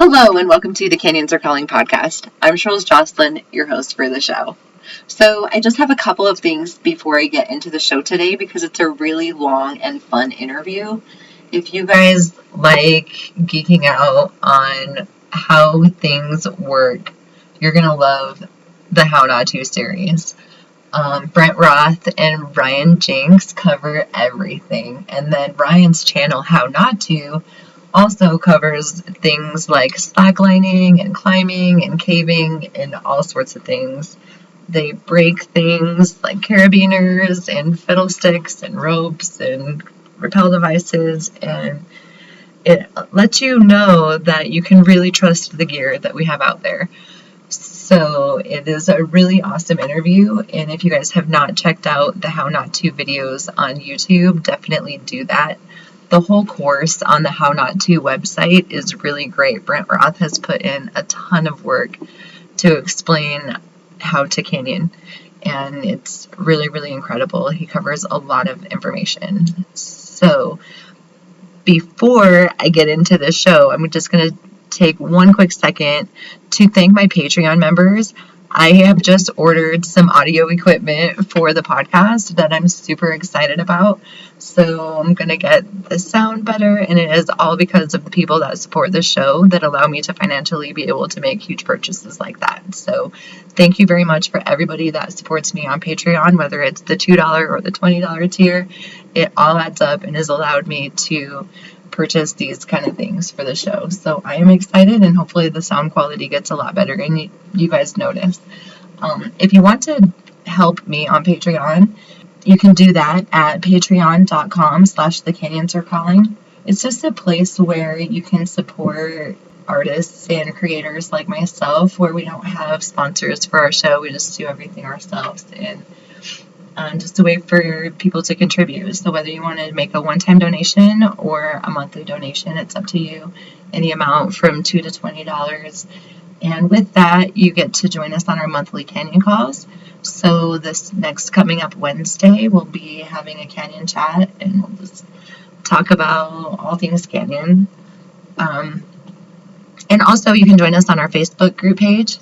Hello and welcome to the Canyons Are Calling podcast. I'm Charles Jocelyn, your host for the show. So I just have a couple of things before I get into the show today because it's a really long and fun interview. If you guys like geeking out on how things work, you're going to love the How Not To series. Brent, Roth, and Jenks cover everything. And then Ryan's channel, How Not To, also covers things like slacklining and climbing and caving and all sorts of things. They break things like carabiners and fiddlesticks and ropes and rappel devices, and it lets you know that you can really trust the gear that we have out there. So it is a really awesome interview, and if you guys have not checked out the How Not To videos on YouTube, definitely do that. The whole course on the How Not To website is really great. Brent Roth has put in a ton of work to explain how to canyon, and it's really, really incredible. He covers a lot of information. So before I get into the show, I'm just going to take one quick second to thank my Patreon members. I have just ordered some audio equipment for the podcast that I'm super excited about. So I'm going to get the sound better, and it is all because of the people that support the show that allow me to financially be able to make huge purchases like that. So thank you very much for everybody that supports me on Patreon, whether it's the $2 or the $20 tier. It all adds up and has allowed me to purchase these kind of things for the show. So I am excited, and hopefully the sound quality gets a lot better and you guys notice. If you want to help me on Patreon, you can do that at patreon.com/thecanyonsarecalling. It's just a place where you can support artists and creators like myself, where we don't have sponsors for our show. We just do everything ourselves, and just a way for people to contribute. So whether you want to make a one-time donation or a monthly donation, it's up to you. Any amount from $2 to $20. And with that, you get to join us on our monthly canyon calls. So this next coming up Wednesday, we'll be having a canyon chat, and we'll just talk about all things canyon. And also you can join us on our Facebook group page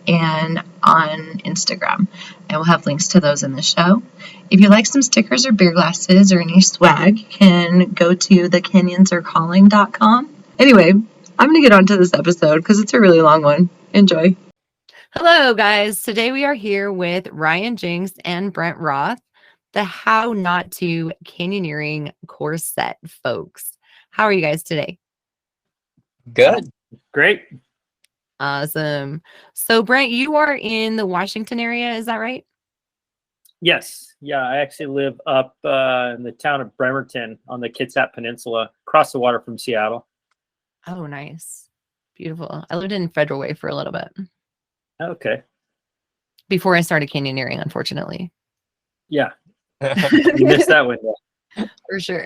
and on Instagram, and we'll have links to those in the show. If you like some stickers or beer glasses or any swag, you can go to thecanyonsarecalling.com. Anyway, I'm going to get on to this episode because it's a really long one. Enjoy. Hello, guys. Today we are here with Jenks and Brent Roth, the How Not To Canyoneering course set folks. How are you guys today? Good. Great. Awesome. So, Brent, you are in the Washington area, is that right? Yes. Yeah, I actually live up in the town of Bremerton on the Kitsap Peninsula, across the water from Seattle. Oh, nice. Beautiful. I lived in Federal Way for a little bit. Okay. Before I started canyoneering, unfortunately. Yeah. You missed that window. For sure.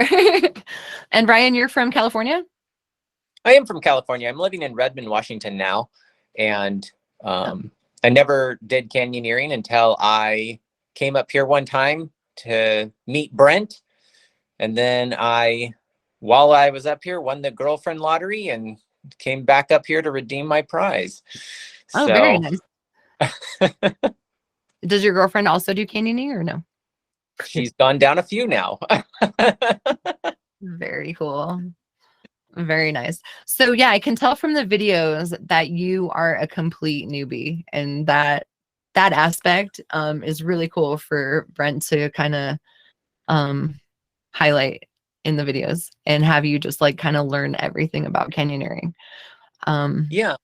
And Ryan, you're from California? I am from California. I'm living in Redmond, Washington now. And I never did canyoneering until I came up here one time to meet Brent. And then while I was up here, won the girlfriend lottery and came back up here to redeem my prize. Oh, so, very nice. Does your girlfriend also do canyoning or no? She's gone down a few now. Very cool. Very nice. So yeah, I can tell from the videos that you are a complete newbie, and that aspect is really cool for Brent to kind of highlight in the videos and have you just like kind of learn everything about canyoneering. Yeah,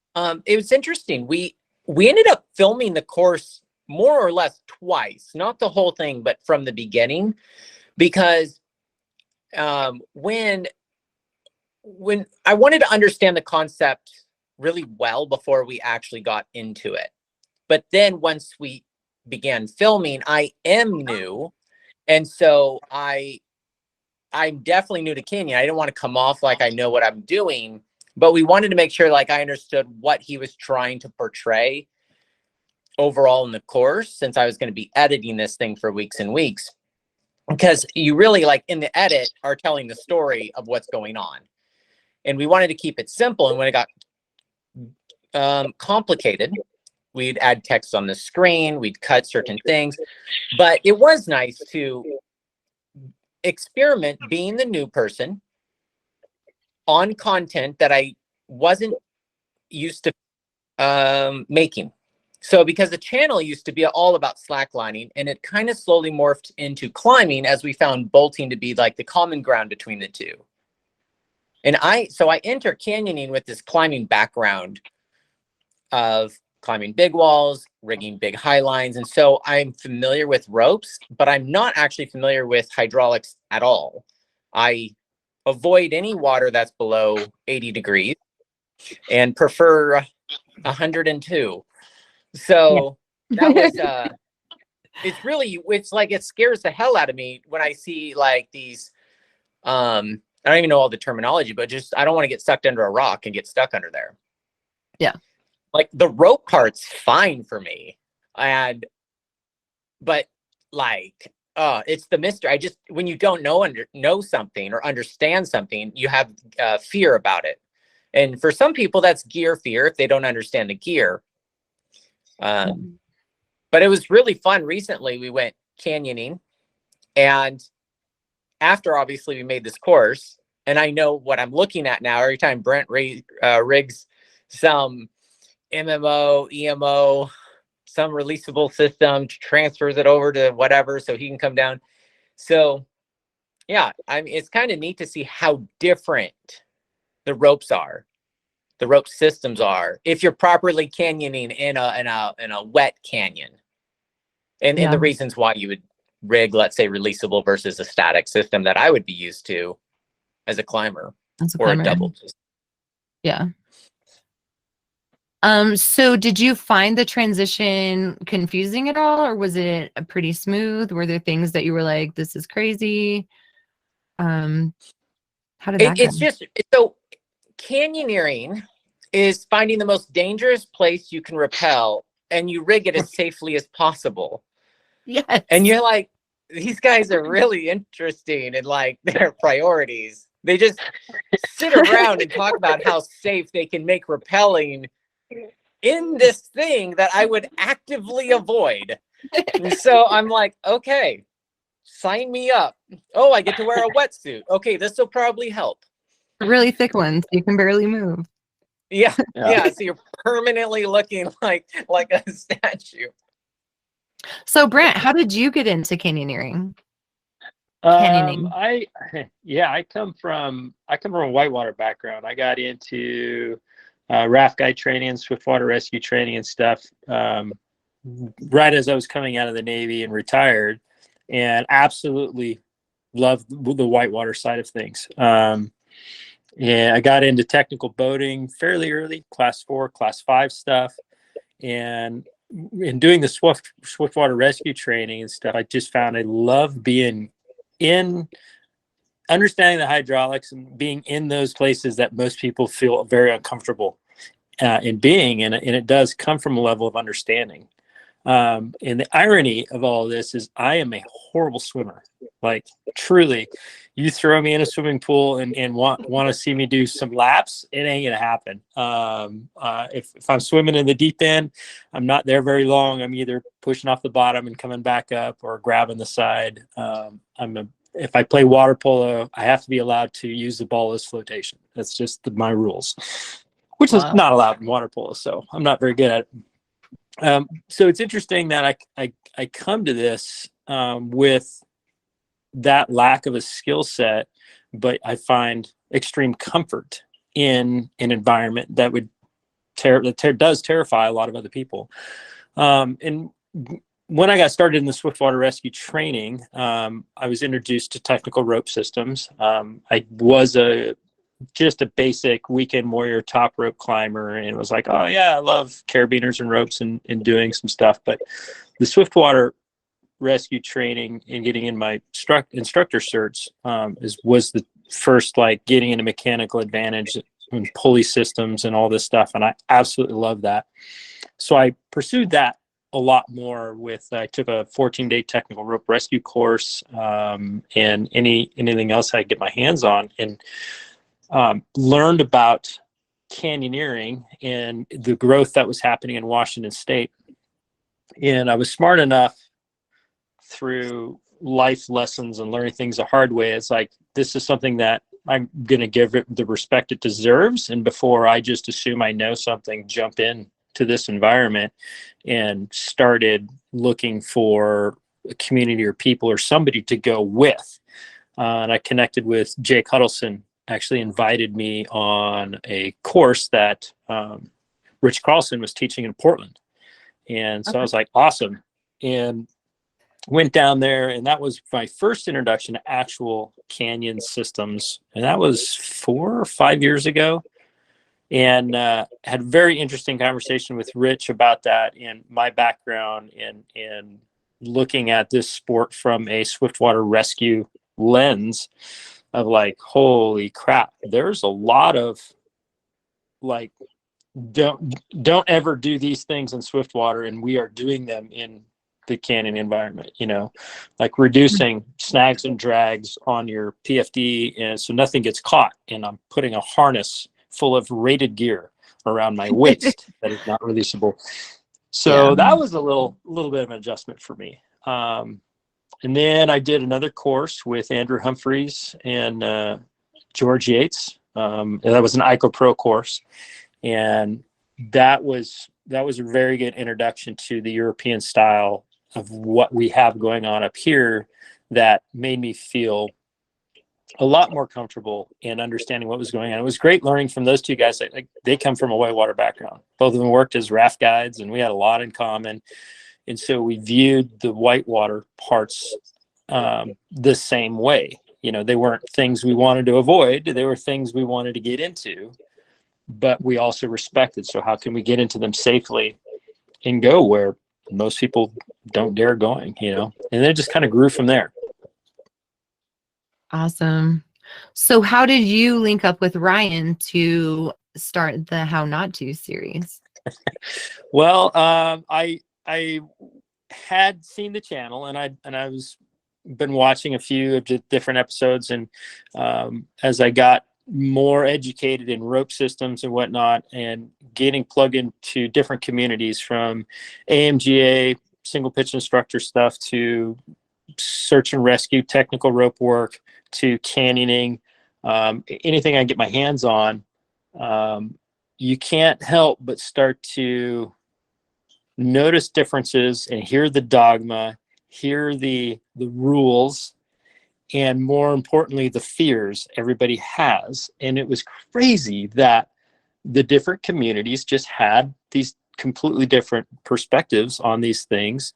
it was interesting. We ended up filming the course more or less twice, not the whole thing, but from the beginning, because when I wanted to understand the concept really well before we actually got into it. But then once we began filming, I am new. And so I'm definitely new to canyon. I didn't want to come off like I know what I'm doing, but we wanted to make sure like I understood what he was trying to portray overall in the course, since I was going to be editing this thing for weeks and weeks. Because you really, like, in the edit, are telling the story of what's going on. And we wanted to keep it simple. And when it got complicated. We'd add text on the screen, we'd cut certain things, but it was nice to experiment being the new person on content that I wasn't used to making. So because the channel used to be all about slacklining, and it kind of slowly morphed into climbing as we found bolting to be like the common ground between the two. And I enter canyoning with this climbing background of climbing big walls, rigging big high lines. And so I'm familiar with ropes, but I'm not actually familiar with hydraulics at all. I avoid any water that's below 80 degrees and prefer 102. So that was it's like it scares the hell out of me when I see like these I don't even know all the terminology, but just I don't want to get sucked under a rock and get stuck under there. Yeah. Like the rope part's fine for me. But like it's the mystery. I just when you don't know something or understand something, you have fear about it. And for some people that's gear fear if they don't understand the gear. But it was really fun. Recently, we went canyoning, and after obviously we made this course, and I know what I'm looking at now. Every time Brent rigs some MMO, EMO, some releasable system, transfers it over to whatever so he can come down. So, yeah, I mean, it's kind of neat to see how different the ropes are. The rope systems are if you're properly canyoning in a wet canyon, and the reasons why you would rig, let's say, releasable versus a static system that I would be used to as a climber or a double. Yeah. So did you find the transition confusing at all, or was it pretty smooth? Were there things that you were like, this is crazy? How did that go? It's just so canyoneering is finding the most dangerous place you can rappel, and you rig it as safely as possible. Yes. And you're like, these guys are really interesting in like their priorities. They just sit around and talk about how safe they can make rappelling in this thing that I would actively avoid. And so I'm like, okay, sign me up. Oh, I get to wear a wetsuit. Okay, this will probably help. Really thick ones. You can barely move. Yeah. So you're permanently looking like a statue. So Brent, how did you get into canyoneering? I come from a whitewater background. I got into raft guide training and swiftwater rescue training and stuff right as I was coming out of the Navy and retired, and absolutely loved the whitewater side of things. And I got into technical boating fairly early, class 4, class 5 stuff. And in doing the swiftwater rescue training and stuff, I just found I love being in understanding the hydraulics and being in those places that most people feel very uncomfortable in being. And it does come from a level of understanding. And the irony of all of this is I am a horrible swimmer. Like truly, you throw me in a swimming pool and want to see me do some laps, it ain't gonna happen. If I'm swimming in the deep end, I'm not there very long. I'm either pushing off the bottom and coming back up or grabbing the side. If I play water polo, I have to be allowed to use the ball as flotation. That's just my rules, which is not allowed in water polo. So I'm not very good at it. So it's interesting that I come to this with that lack of a skill set, but I find extreme comfort in an environment that does terrify a lot of other people. And when I got started in the swiftwater rescue training, I was introduced to technical rope systems. I was just a basic weekend warrior top rope climber, and it was like, oh yeah, I love carabiners and ropes and doing some stuff. But the swiftwater rescue training and getting in my instructor certs was the first like getting into mechanical advantage and pulley systems and all this stuff, and I absolutely love that. So I pursued that a lot more I took a 14-day technical rope rescue course, and anything else I could get my hands on, and learned about canyoneering and the growth that was happening in Washington State. And I was smart enough through life lessons and learning things the hard way. It's like, this is something that I'm going to give it the respect it deserves. And before I just assume I know something, jump in to this environment, and started looking for a community or people or somebody to go with. And I connected with Jake Huddleston, actually invited me on a course that Rich Carlson was teaching in Portland. And so I was like, awesome. And went down there, and that was my first introduction to actual canyon systems. And that was 4 or 5 years ago. And had a very interesting conversation with Rich about that and my background and looking at this sport from a swiftwater rescue lens of like, holy crap, there's a lot of like, don't ever do these things in swiftwater, and we are doing them in the canyon environment, like reducing snags and drags on your PFD, and so nothing gets caught, and I'm putting a harness full of rated gear around my waist that is not releasable. So that was a little bit of an adjustment for me. And then I did another course with Andrew Humphreys and George Yates. And that was an ICO Pro course. And that was a very good introduction to the European style of what we have going on up here, that made me feel a lot more comfortable in understanding what was going on. It was great learning from those two guys. They come from a whitewater background. Both of them worked as raft guides, and we had a lot in common. And so we viewed the whitewater parts the same way. They weren't things we wanted to avoid. They were things we wanted to get into, but we also respected. So how can we get into them safely and go where most people don't dare going, and then it just kind of grew from there. Awesome. So how did you link up with Ryan to start the How Not To series? Well, I had seen the channel, and I was been watching a few of the different episodes, and as I got more educated in rope systems and whatnot, and getting plugged into different communities, from AMGA single pitch instructor stuff to search and rescue technical rope work to canyoning, anything I get my hands on, you can't help but start to notice differences and hear the dogma, hear the rules, and more importantly, the fears everybody has. And it was crazy that the different communities just had these completely different perspectives on these things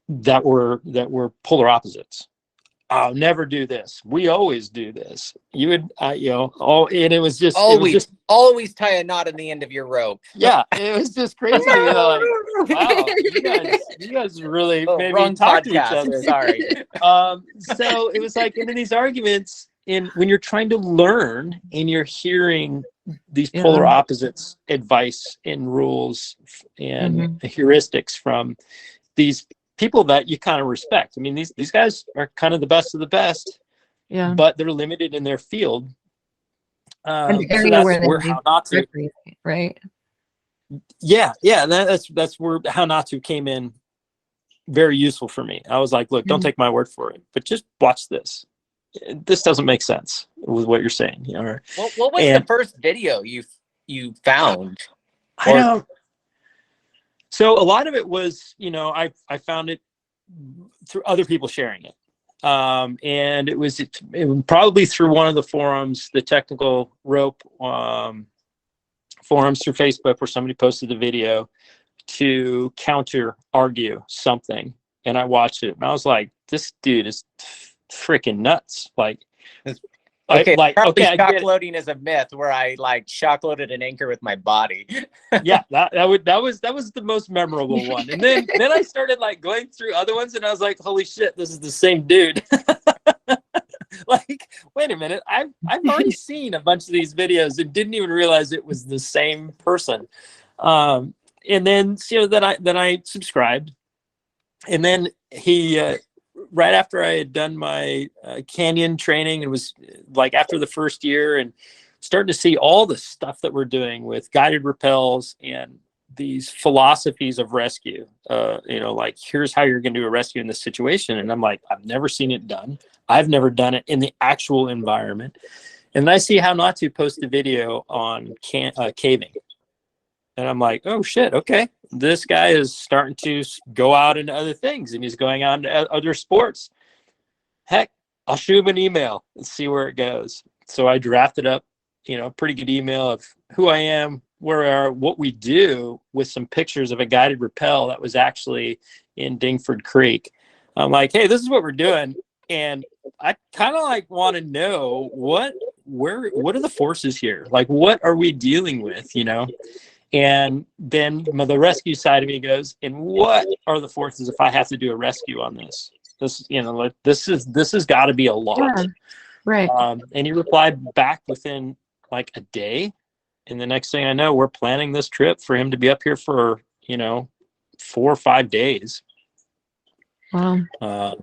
that were polar opposites. I'll never do this. We always do this. You would, and it was just always tie a knot in the end of your rope. Yeah, it was just crazy. Like, wow, you guys really maybe wrong talk to each podcast. other. Sorry. So it was like in these arguments, when you're trying to learn and you're hearing these polar opposites, advice and rules and heuristics from these people that you kind of respect. I mean, these guys are kind of the best of the best, but they're limited in their field. And the area so that's where How Not To, right? Yeah. That's where How Not To came in very useful for me. I was like, look, don't take my word for it, but just watch this. This doesn't make sense with what you're saying. What was the first video you found? I don't. So a lot of it was, I found it through other people sharing it. And it was probably through one of the forums, the technical rope forums through Facebook, where somebody posted the video to counter argue something. And I watched it and I was like, this dude is freaking nuts. Like, shock loading is a myth, where I shock loaded an anchor with my body. Yeah, that was the most memorable one. And then I started going through other ones, and I was like, holy shit, this is the same dude. Wait a minute, I've already seen a bunch of these videos and didn't even realize it was the same person. And then then I subscribed, and then he right after I had done my canyon training, it was after the first year, and starting to see all the stuff that we're doing with guided rappels and these philosophies of rescue. Like, here's how you're going to do a rescue in this situation. And I'm like, I've never seen it done. I've never done it in the actual environment. And I see How Not To post a video on caving. And I'm like, oh shit, okay. This guy is starting to go out into other things, and he's going on to other sports. Heck, I'll shoot him an email and see where it goes. So I drafted up, a pretty good email of who I am, where we are, what we do, with some pictures of a guided rappel that was actually in Dingford Creek. I'm like, hey, this is what we're doing. And I kind of like want to know what are the forces here? Like, what are we dealing with, And then the rescue side of me goes, and what are the forces if I have to do a rescue on this? This has got to be a lot. Yeah, right. And he replied back within like a day. And the next thing I know, we're planning this trip for him to be up here for, 4 or 5 days. Wow.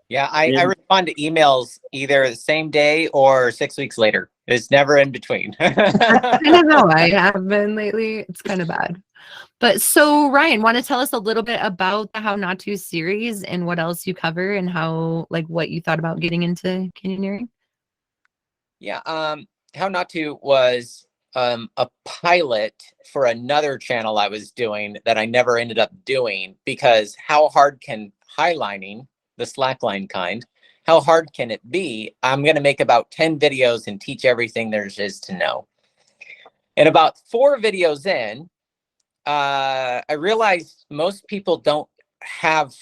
Yeah, I respond to emails either the same day or 6 weeks later. It's never in between. That's kind of how I have been lately. It's kind of bad. But so, Ryan, want to tell us a little bit about the How Not To series and what else you cover and how, like, what you thought about getting into canyoneering? Yeah, How Not To was a pilot for another channel I was doing that I never ended up doing, because how hard can highlining, the slackline kind, how hard can it be? I'm going to make about 10 videos and teach everything there is to know. And about 4 videos in, I realized most people don't have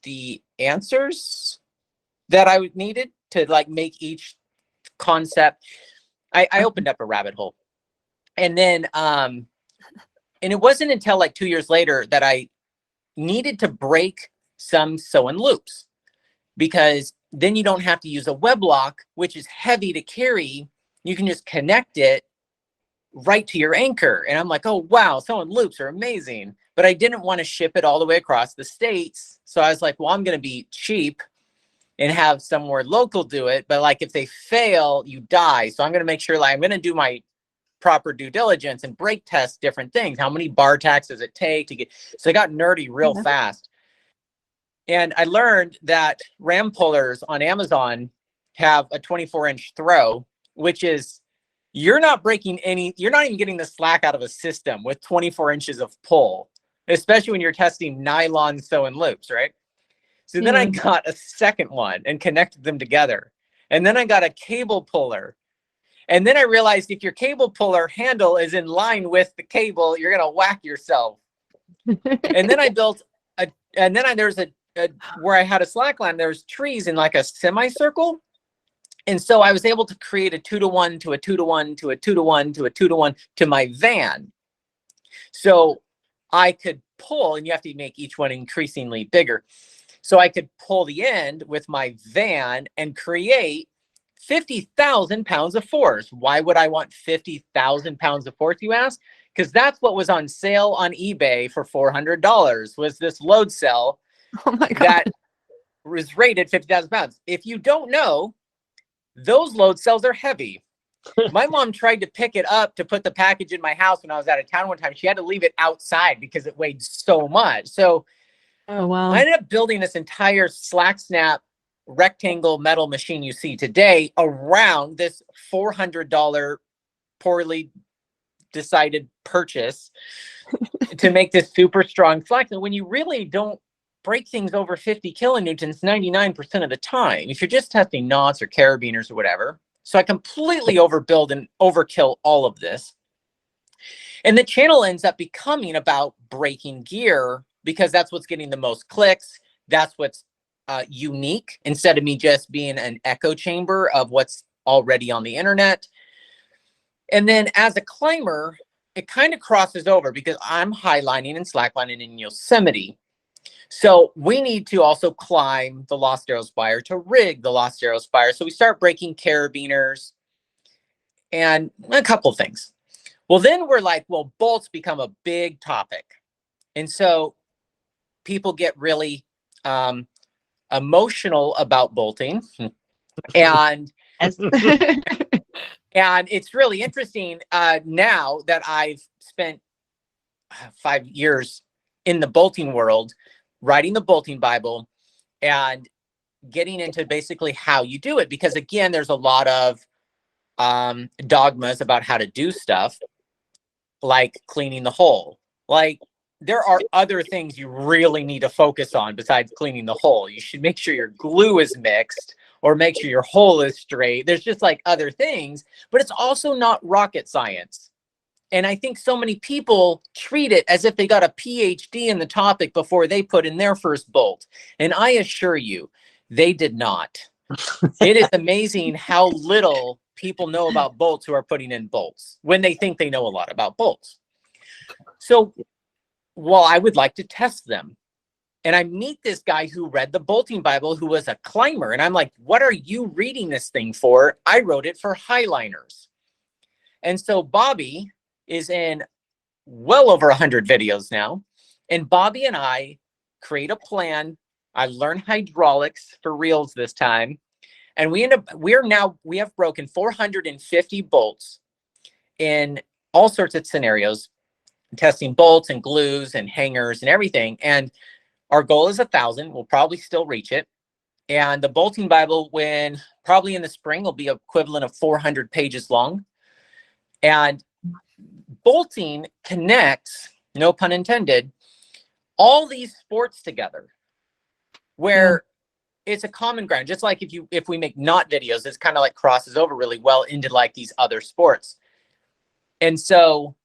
the answers that I needed to like make each concept. I opened up a rabbit hole. And then, and it wasn't until like 2 years later that I needed to break some sew-in loops, because then you don't have to use a web lock, which is heavy to carry. You can just connect it right to your anchor. And I'm like, oh, wow, sew-in loops are amazing. But I didn't want to ship it all the way across the States. So I was like, well, I'm going to be cheap and have somewhere local do it. But like, if they fail, you die. So I'm going to make sure, like, I'm going to do my proper due diligence and brake test different things. How many bar tacks does it take to get? So I got nerdy real fast. And I learned that ram pullers on Amazon have a 24-inch throw, which is, you're not breaking you're not even getting the slack out of a system with 24 inches of pull, especially when you're testing nylon sew-in loops, right? So then I got a second one and connected them together. And then I got a cable puller. And then I realized if your cable puller handle is in line with the cable, you're going to whack yourself. And then I built there's where I had a slack line, there's trees in like a semicircle. And so I was able to create a 2-to-1 to a 2-to-1 to a 2-to-1 to a 2-to-1 to my van. So I could pull, and you have to make each one increasingly bigger. So I could pull the end with my van and create 50,000 pounds of force. Why would I want 50,000 pounds of force, you ask? Because that's what was on sale on eBay for $400, was this load cell that was rated 50,000 pounds. If you don't know, those load cells are heavy. My mom tried to pick it up to put the package in my house when I was out of town one time. She had to leave it outside because it weighed so much. So oh, wow. I ended up building this entire slack snap rectangle metal machine you see today around this $400 poorly decided purchase to make this super strong slack. And when you really don't break things over 50 kilonewtons 99% of the time, if you're just testing knots or carabiners or whatever. So I completely overbuild and overkill all of this. And the channel ends up becoming about breaking gear, because that's what's getting the most clicks. That's what's unique, instead of me just being an echo chamber of what's already on the internet. And then as a climber, it kind of crosses over, because I'm highlining and slacklining in Yosemite. So we need to also climb the Lost Arrow Spire to rig the Lost Arrow Spire. So we start breaking carabiners and a couple of things. Well, then we're like, well, bolts become a big topic. And so people get really emotional about bolting. And And it's really interesting now that I've spent 5 years in the bolting world, writing the bolting Bible and getting into basically how you do it. Because again, there's a lot of dogmas about how to do stuff, like cleaning the hole. Like, there are other things you really need to focus on besides cleaning the hole. You should make sure your glue is mixed or make sure your hole is straight. There's just like other things, but it's also not rocket science. And I think so many people treat it as if they got a PhD in the topic before they put in their first bolt. And I assure you, they did not. It is amazing how little people know about bolts who are putting in bolts when they think they know a lot about bolts. So, well, I would like to test them. And I meet this guy who read the bolting Bible, who was a climber. And I'm like, what are you reading this thing for? I wrote it for highliners. And so Bobby is in well over 100 videos now. And Bobby and I create a plan. I learn hydraulics for reals this time. And we have broken 450 bolts in all sorts of scenarios, testing bolts and glues and hangers and everything. And our goal is 1,000. We'll probably still reach it. And the bolting Bible, when probably in the spring, will be equivalent of 400 pages long. And bolting connects, no pun intended, all these sports together, where it's a common ground. Just like if we make knot videos, it's kind of like crosses over really well into like these other sports. And so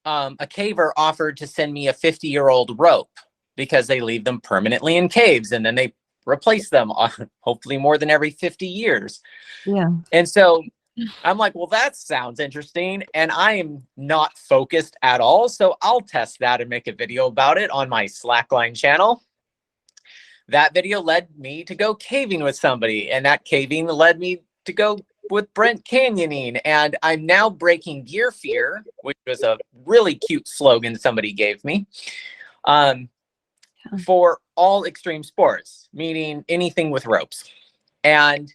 a caver offered to send me a 50-year-old rope because they leave them permanently in caves and then they replace them hopefully more than every 50 years. Yeah. And so I'm like, well, that sounds interesting. And I am not focused at all. So I'll test that and make a video about it on my Slackline channel. That video led me to go caving with somebody, and that caving led me to go with Brent canyoning. And I'm now breaking gear fear, which was a really cute slogan somebody gave me, for all extreme sports, meaning anything with ropes. And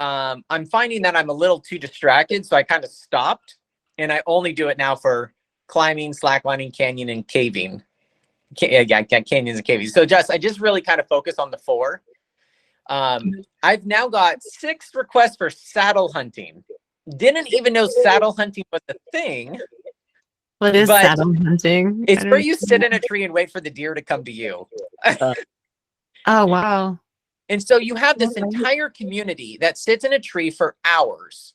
I'm finding that I'm a little too distracted, so I kind of stopped, and I only do it now for climbing, slacklining, canyon, and caving. Canyons and caving. So I just really kind of focus on the 4. I've now got 6 requests for saddle hunting. Didn't even know saddle hunting was a thing. What is saddle hunting? It's where you sit in a tree and wait for the deer to come to you. Oh, wow. And so you have this entire community that sits in a tree for hours.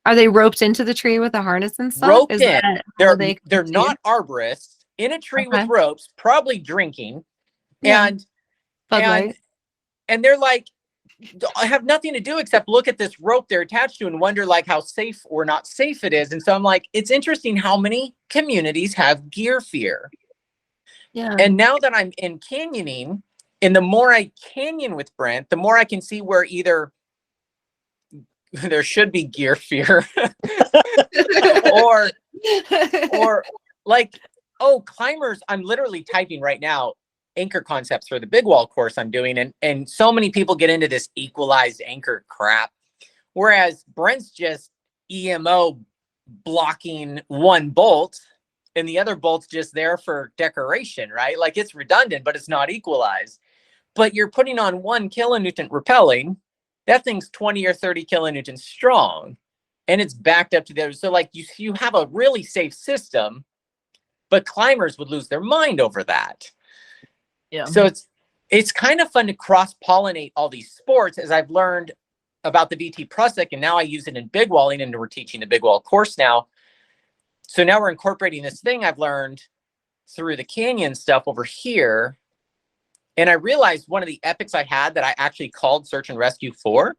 Are they roped into the tree with a harness and stuff? Roped in. They're not arborists. In a tree with ropes, probably drinking, and they're like, I have nothing to do except look at this rope they're attached to and wonder like how safe or not safe it is. And so I'm like, it's interesting how many communities have gear fear. Yeah. And now that I'm in canyoning, and the more I canyon with Brent, the more I can see where either there should be gear fear or like, oh, climbers, I'm literally typing right now anchor concepts for the big wall course I'm doing. And so many people get into this equalized anchor crap. Whereas Brent's just EMO blocking one bolt and the other bolt's just there for decoration, right? Like, it's redundant, but it's not equalized. But you're putting on 1 kilonewton repelling. That thing's 20 or 30 kilonewtons strong. And it's backed up to the other. So like you have a really safe system. But climbers would lose their mind over that. Yeah. So it's kind of fun to cross-pollinate all these sports, as I've learned about the VT Prusik, and now I use it in big walling, and we're teaching the big wall course now. So now we're incorporating this thing I've learned through the canyon stuff over here. And I realized one of the epics I had that I actually called search and rescue for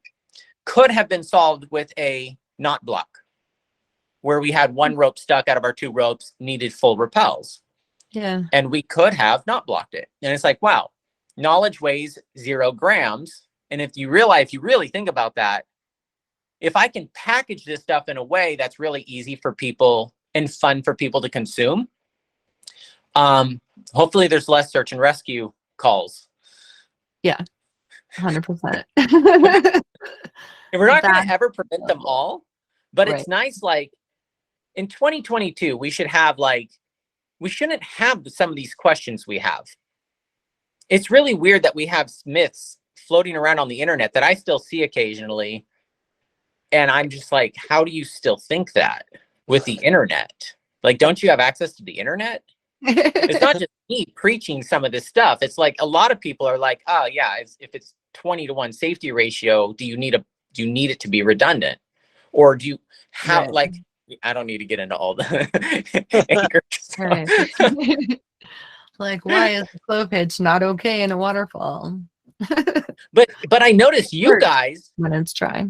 could have been solved with a knot block, where we had 1 rope stuck out of our 2 ropes, needed full repels. Yeah. And we could have not blocked it. And it's like, wow, knowledge weighs 0 grams. And if you really think about that, if I can package this stuff in a way that's really easy for people and fun for people to consume, hopefully there's less search and rescue calls. Yeah, 100%. And we're not going to ever prevent them all. But Right. it's nice, like in 2022, we should have like, we shouldn't have some of these questions we have. It's really weird that we have myths floating around on the internet that I still see occasionally. And I'm just like, how do you still think that with the internet? Like, don't you have access to the internet? It's not just me preaching some of this stuff. It's like a lot of people are like, oh yeah, if it's 20-1 safety ratio, do you need it to be redundant? Or do you Right. like, I don't need to get into all the anchor stuff. Right. Like, why is the slow pitch not okay in a waterfall? But I noticed you guys When it's dry.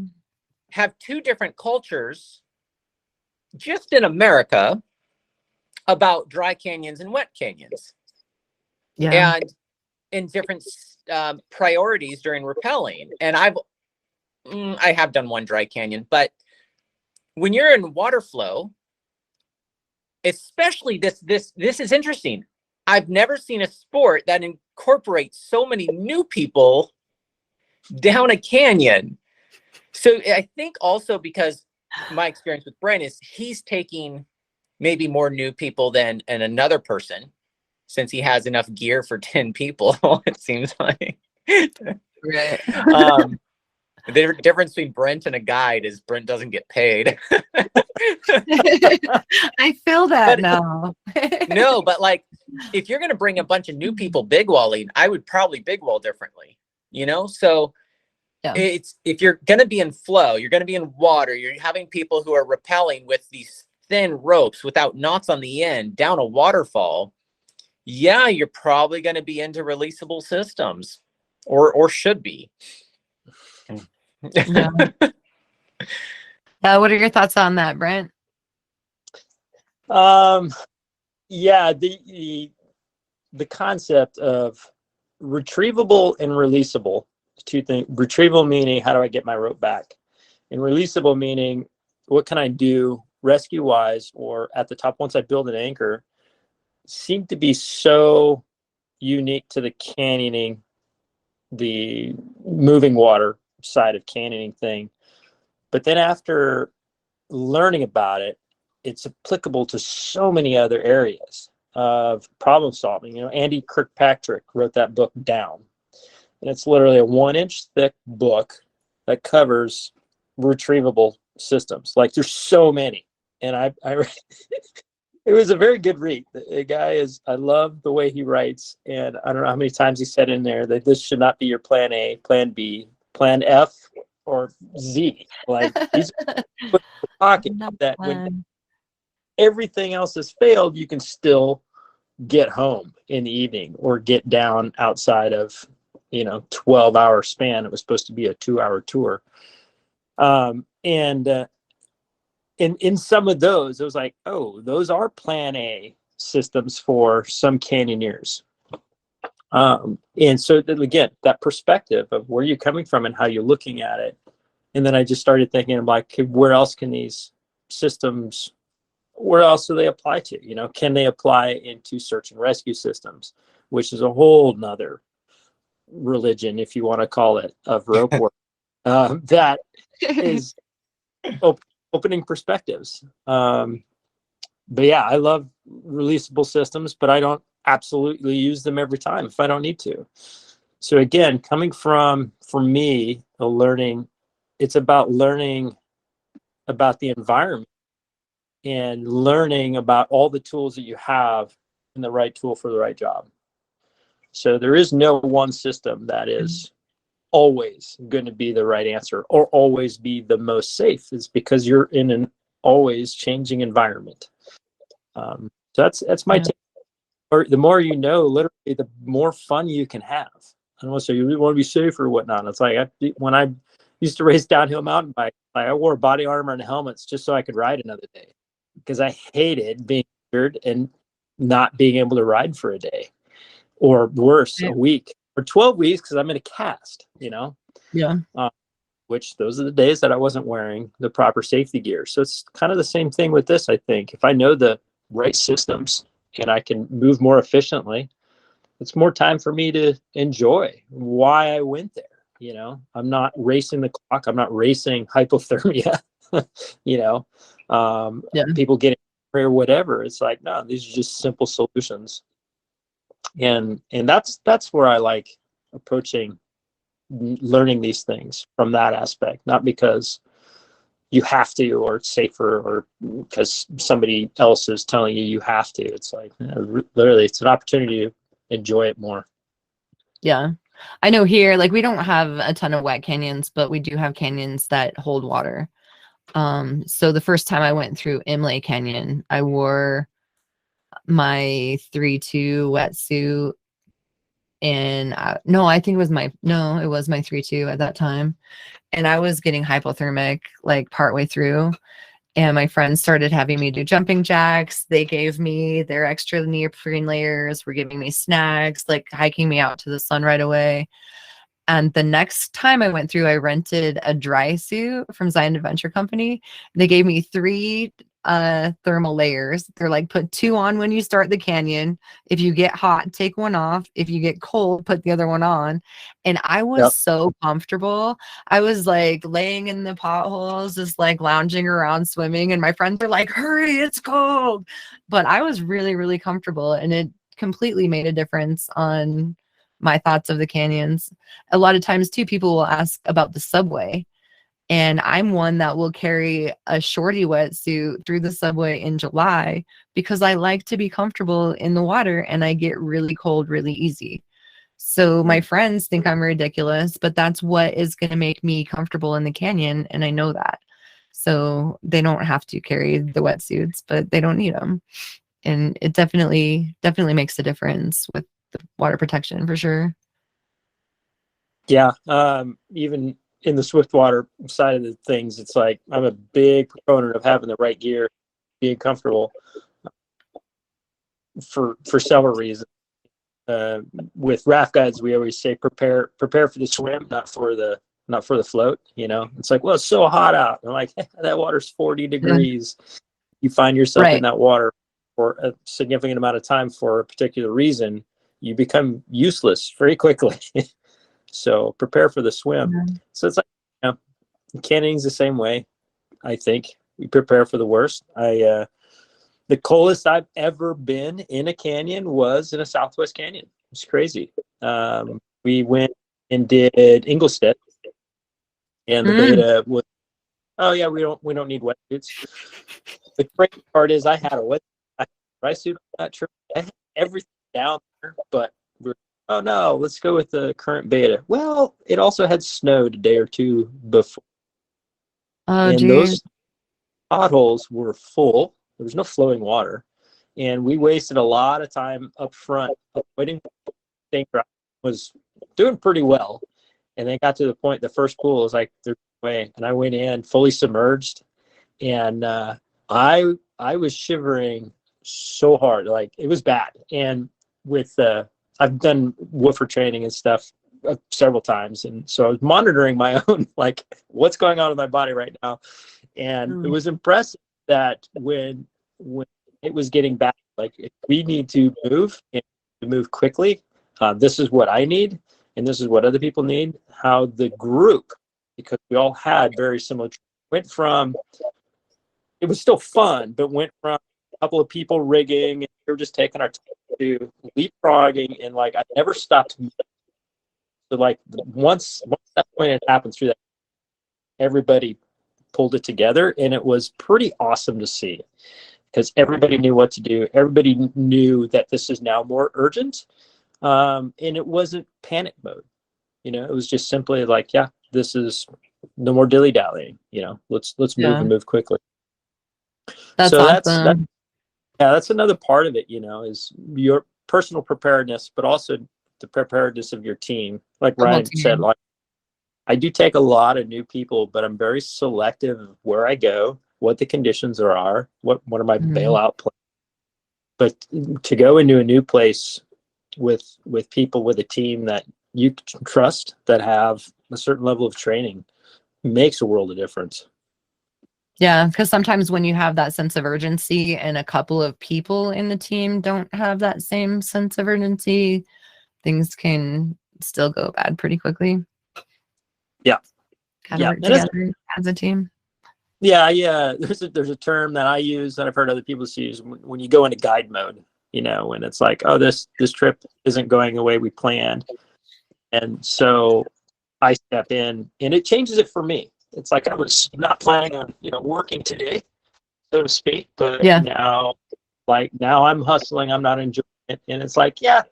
have two different cultures just in America about dry canyons and wet canyons. Yeah. And in different priorities during rappelling. And I have done one dry canyon, but when you're in water flow, especially this is interesting. I've never seen a sport that incorporates so many new people down a canyon. So I think also because my experience with Brent is he's taking maybe more new people than another person, since he has enough gear for 10 people, it seems like. Right. The difference between Brent and a guide is Brent doesn't get paid. I feel that now. No, but like, if you're going to bring a bunch of new people big walling, I would probably big wall differently, you know? So Yeah. it's, if you're going to be in flow, you're going to be in water, you're having people who are rappelling with these thin ropes without knots on the end down a waterfall. Yeah, you're probably going to be into releasable systems, or should be. Yeah. What are your thoughts on that, Brent? Yeah, the concept of retrievable and releasable, two things. Retrievable meaning, how do I get my rope back? And releasable meaning, what can I do rescue wise or at the top once I build an anchor, seem to be so unique to the canyoning, the moving water side of canyoning thing. But then after learning about it, it's applicable to so many other areas of problem solving. You know, Andy Kirkpatrick wrote that book Down, and it's literally a 1-inch thick book that covers retrievable systems. Like, there's so many, and I it was a very good read. The guy is, I love the way he writes, and I don't know how many times he said in there that this should not be your plan A, plan B, plan F, or Z. Like, he's talking that when everything else has failed, you can still get home in the evening or get down outside of, 12-hour span. It was supposed to be a 2-hour tour. In some of those, it was like, oh, those are plan A systems for some canyoneers. And so then again, that perspective of where you're coming from and how you're looking at it. And then I just started thinking, I'm like, where else can these systems, where else do they apply to? Can they apply into search and rescue systems, which is a whole nother religion, if you want to call it, of rope work, that is opening perspectives. But yeah, I love releasable systems, but I don't absolutely use them every time if I don't need to. So again, coming from, for me, it's about learning about the environment and learning about all the tools that you have and the right tool for the right job. So there is no one system that is always going to be the right answer or always be the most safe. It's because you're in an always changing environment. So that's my take. Or the more you know, literally, the more fun you can have. I don't want to say you really want to be safe or whatnot. It's like when I used to race downhill mountain bike, I wore body armor and helmets just so I could ride another day, because I hated being injured and not being able to ride for a day, or worse, a week or 12 weeks because I'm in a cast. Yeah. Which those are the days that I wasn't wearing the proper safety gear. So it's kind of the same thing with this. I think if I know the right systems and I can move more efficiently, it's more time for me to enjoy why I went there. I'm not racing the clock. I'm not racing hypothermia. you know, Yeah. people getting or whatever. It's like, no, these are just simple solutions. And that's where I like approaching learning these things from that aspect, not because you have to or it's safer or because somebody else is telling you have to. It's like, literally, it's an opportunity to enjoy it more. Yeah. I know here, like we don't have a ton of wet canyons, but we do have canyons that hold water. So the first time I went through Imlay Canyon, I wore my 3-2 wetsuit, and no, I think it was my 3-2 at that time, and I was getting hypothermic like partway through, and my friends started having me do jumping jacks. They gave me their extra neoprene layers, were giving me snacks, like hiking me out to the sun right away. And the next time I went through, I rented a dry suit from Zion Adventure Company. They gave me 3 thermal layers. They're like, put 2 on when you start the canyon. If you get hot, take one off. If you get cold, put the other one on. And I was so comfortable. I was like laying in the potholes, just like lounging around swimming. And my friends were like, hurry, it's cold. But I was really, really comfortable. And it completely made a difference on my thoughts of the canyons. A lot of times too, people will ask about the subway, and I'm one that will carry a shorty wetsuit through the subway in July because I like to be comfortable in the water and I get really cold really easy. So my friends think I'm ridiculous, but that's what is going to make me comfortable in the canyon, and I know that. So they don't have to carry the wetsuits, but they don't need them. And it definitely makes a difference with the water protection for sure. Yeah. Even in the Swiftwater side of the things, it's like I'm a big proponent of having the right gear, being comfortable for several reasons. With raft guides, we always say prepare for the swim, not for the float. You know, it's like, well, it's so hot out. And like, that water's 40 degrees. You find yourself in that water for a significant amount of time for a particular reason, you become useless very quickly. So prepare for the swim. So it's like, you know, canyoning's the same way. I think we prepare for the worst. The coldest I've ever been in a canyon was in a Southwest Canyon. It's crazy. We went and did Ingolstadt, and the beta was, oh yeah, we don't need wetsuits. The crazy part is I had a dry suit on that trip. I had everything down there, but oh no, let's go with the current beta. Well, it also had snowed a day or two before. Oh, And geez. those potholes were full. There was no flowing water. And we wasted a lot of time up front waiting. Was doing pretty well. And then got to the point, the first pool was like, there's no way. And I went in fully submerged. And I was shivering so hard. Like, it was bad. And with I've done woofer training and stuff several times, and so I was monitoring my own, like, what's going on in my body right now. And it was impressive that when it was getting bad, like, if we need to move and to move quickly, this is what I need, and this is what other people need. How the group, because we all had very similar, went from, it was still fun, but went from a couple of people rigging, and we were just taking our time to leapfrogging, and like, I never stopped. So like, once that point had happened through that, everybody pulled it together, and it was pretty awesome to see, because everybody knew what to do. Everybody knew that this is now more urgent, and it wasn't panic mode. You know, it was just simply like, yeah, this is no more dilly dallying. You know, let's move and move quickly. That's so awesome. that's another part of it, you know, is your personal preparedness, but also the preparedness of your team. Like Ryan said, like, I do take a lot of new people, but I'm very selective of where I go, what the conditions are, what are my bailout plans. But to go into a new place with people, with a team that you trust, that have a certain level of training, makes a world of difference. Yeah, because sometimes when you have that sense of urgency and a couple of people in the team don't have that same sense of urgency, things can still go bad pretty quickly. Yeah. Gotta work together as a team. Yeah. There's a term that I use that I've heard other people use when you go into guide mode, when it's like, oh, this trip isn't going the way we planned. And so I step in and it changes it for me. It's like I was not planning on, working today, so to speak, but Yeah. now I'm hustling, I'm not enjoying it. And it's like, yeah,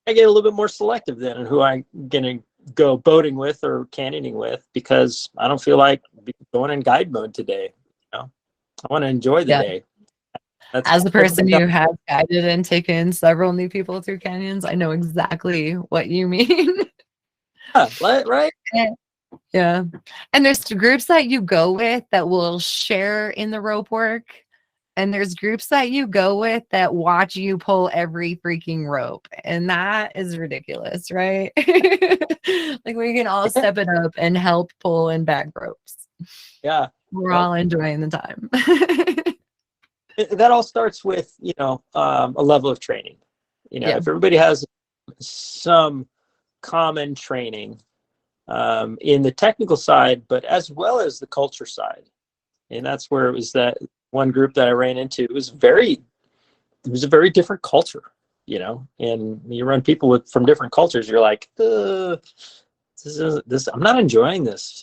I get a little bit more selective then in who I'm going to go boating with or canyoning with, because I don't feel like going in guide mode today. I want to enjoy the Yeah. day. As a person who has guided and taken several new people through canyons, I know exactly what you mean. Yeah, right? Yeah. And there's groups that you go with that will share in the rope work. And there's groups that you go with that watch you pull every freaking rope. And that is ridiculous, right? Like we can all step it up and help pull and bag ropes. Yeah. We're all enjoying the time. That all starts with, a level of training. Yeah. If everybody has some common training in the technical side, but as well as the culture side. And that's where it was that one group that I ran into. It was a very different culture, and you run people from different cultures. You're like, this, I'm not enjoying this,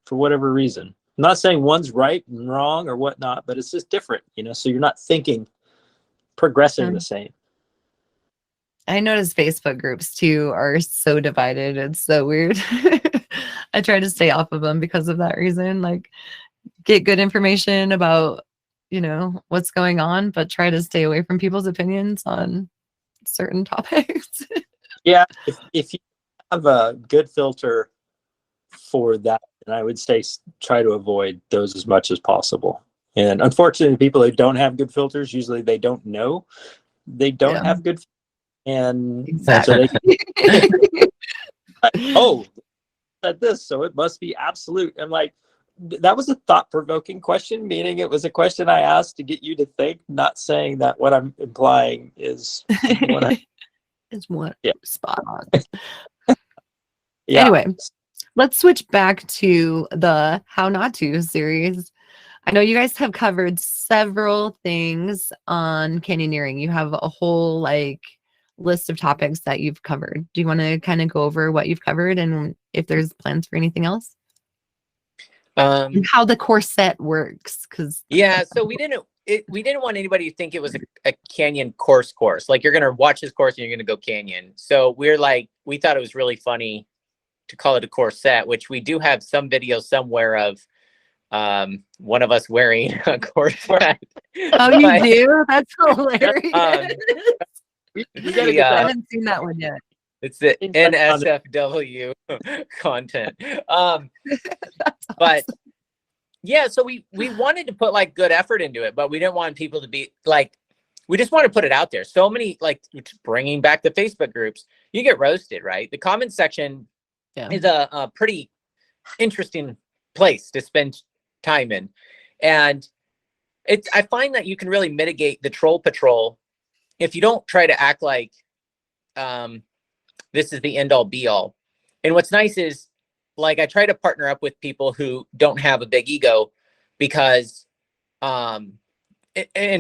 for whatever reason. I'm not saying one's right and wrong or whatnot, but it's just different, so you're not progressing the same. I notice Facebook groups too are so divided. It's so weird. I try to stay off of them because of that reason. Like, get good information about, what's going on, but try to stay away from people's opinions on certain topics. Yeah. If you have a good filter for that, then I would say try to avoid those as much as possible. And unfortunately, people who don't have good filters, usually they don't know they don't have good. And exactly. so they said this, so it must be absolute. I'm like, that was a thought-provoking question, meaning it was a question I asked to get you to think, not saying that what I'm implying is what spot on. Yeah. Anyway, let's switch back to the How Not To series. I know you guys have covered several things on canyoneering. You have a whole list of topics that you've covered. Do you want to kind of go over what you've covered and if there's plans for anything else? And how the corset works, because so we didn't want anybody to think it was a canyon course. Like you're gonna watch this course and you're gonna go canyon. So we thought it was really funny to call it a corset, which we do have some videos somewhere of one of us wearing a corset. Oh, you do? That's hilarious. We gotta I haven't seen that one yet. It's the NSFW content. But yeah, so we wanted to put good effort into it, but we didn't want people to be we just want to put it out there. So many, bringing back the Facebook groups, you get roasted, right? The comment section is a pretty interesting place to spend time in. And I find that you can really mitigate the troll patrol if you don't try to act like this is the end all be all. And what's nice is I try to partner up with people who don't have a big ego, because and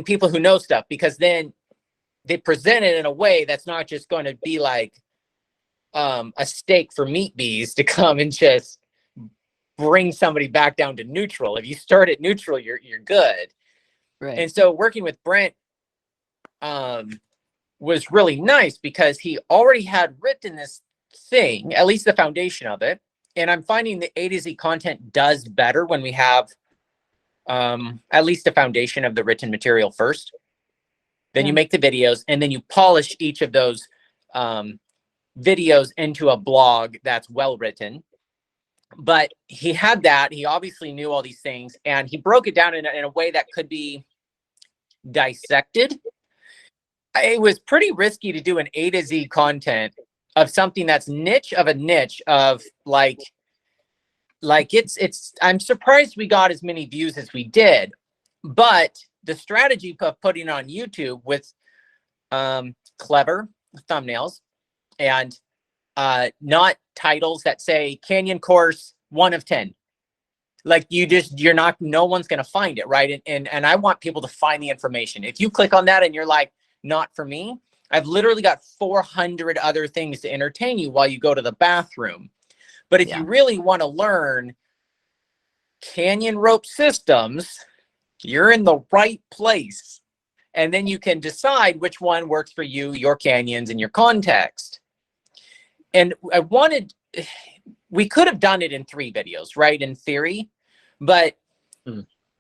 people who know stuff, because then they present it in a way that's not just going to be a steak for meat bees to come and just bring somebody back down to neutral. If you start at neutral, you're good. Right. And so working with Brent was really nice, because he already had written this thing, at least the foundation of it. And I'm finding the A to Z content does better when we have at least a foundation of the written material first. Then you make the videos, and then you polish each of those videos into a blog that's well written. But he had that. He obviously knew all these things, and he broke it down in a way that could be dissected. It was pretty risky to do an A to Z content of something that's niche of a niche of it's I'm surprised we got as many views as we did. But the strategy of putting it on YouTube with clever thumbnails and not titles that say Canyon Course 1 of 10, Like no one's going to find it, right? And I want people to find the information. If you click on that and you're like, not for me, I've literally got 400 other things to entertain you while you go to the bathroom. But if you really want to learn canyon rope systems, you're in the right place. And then you can decide which one works for you, your canyons, and your context. And we could have done it in 3 videos, right? In theory, but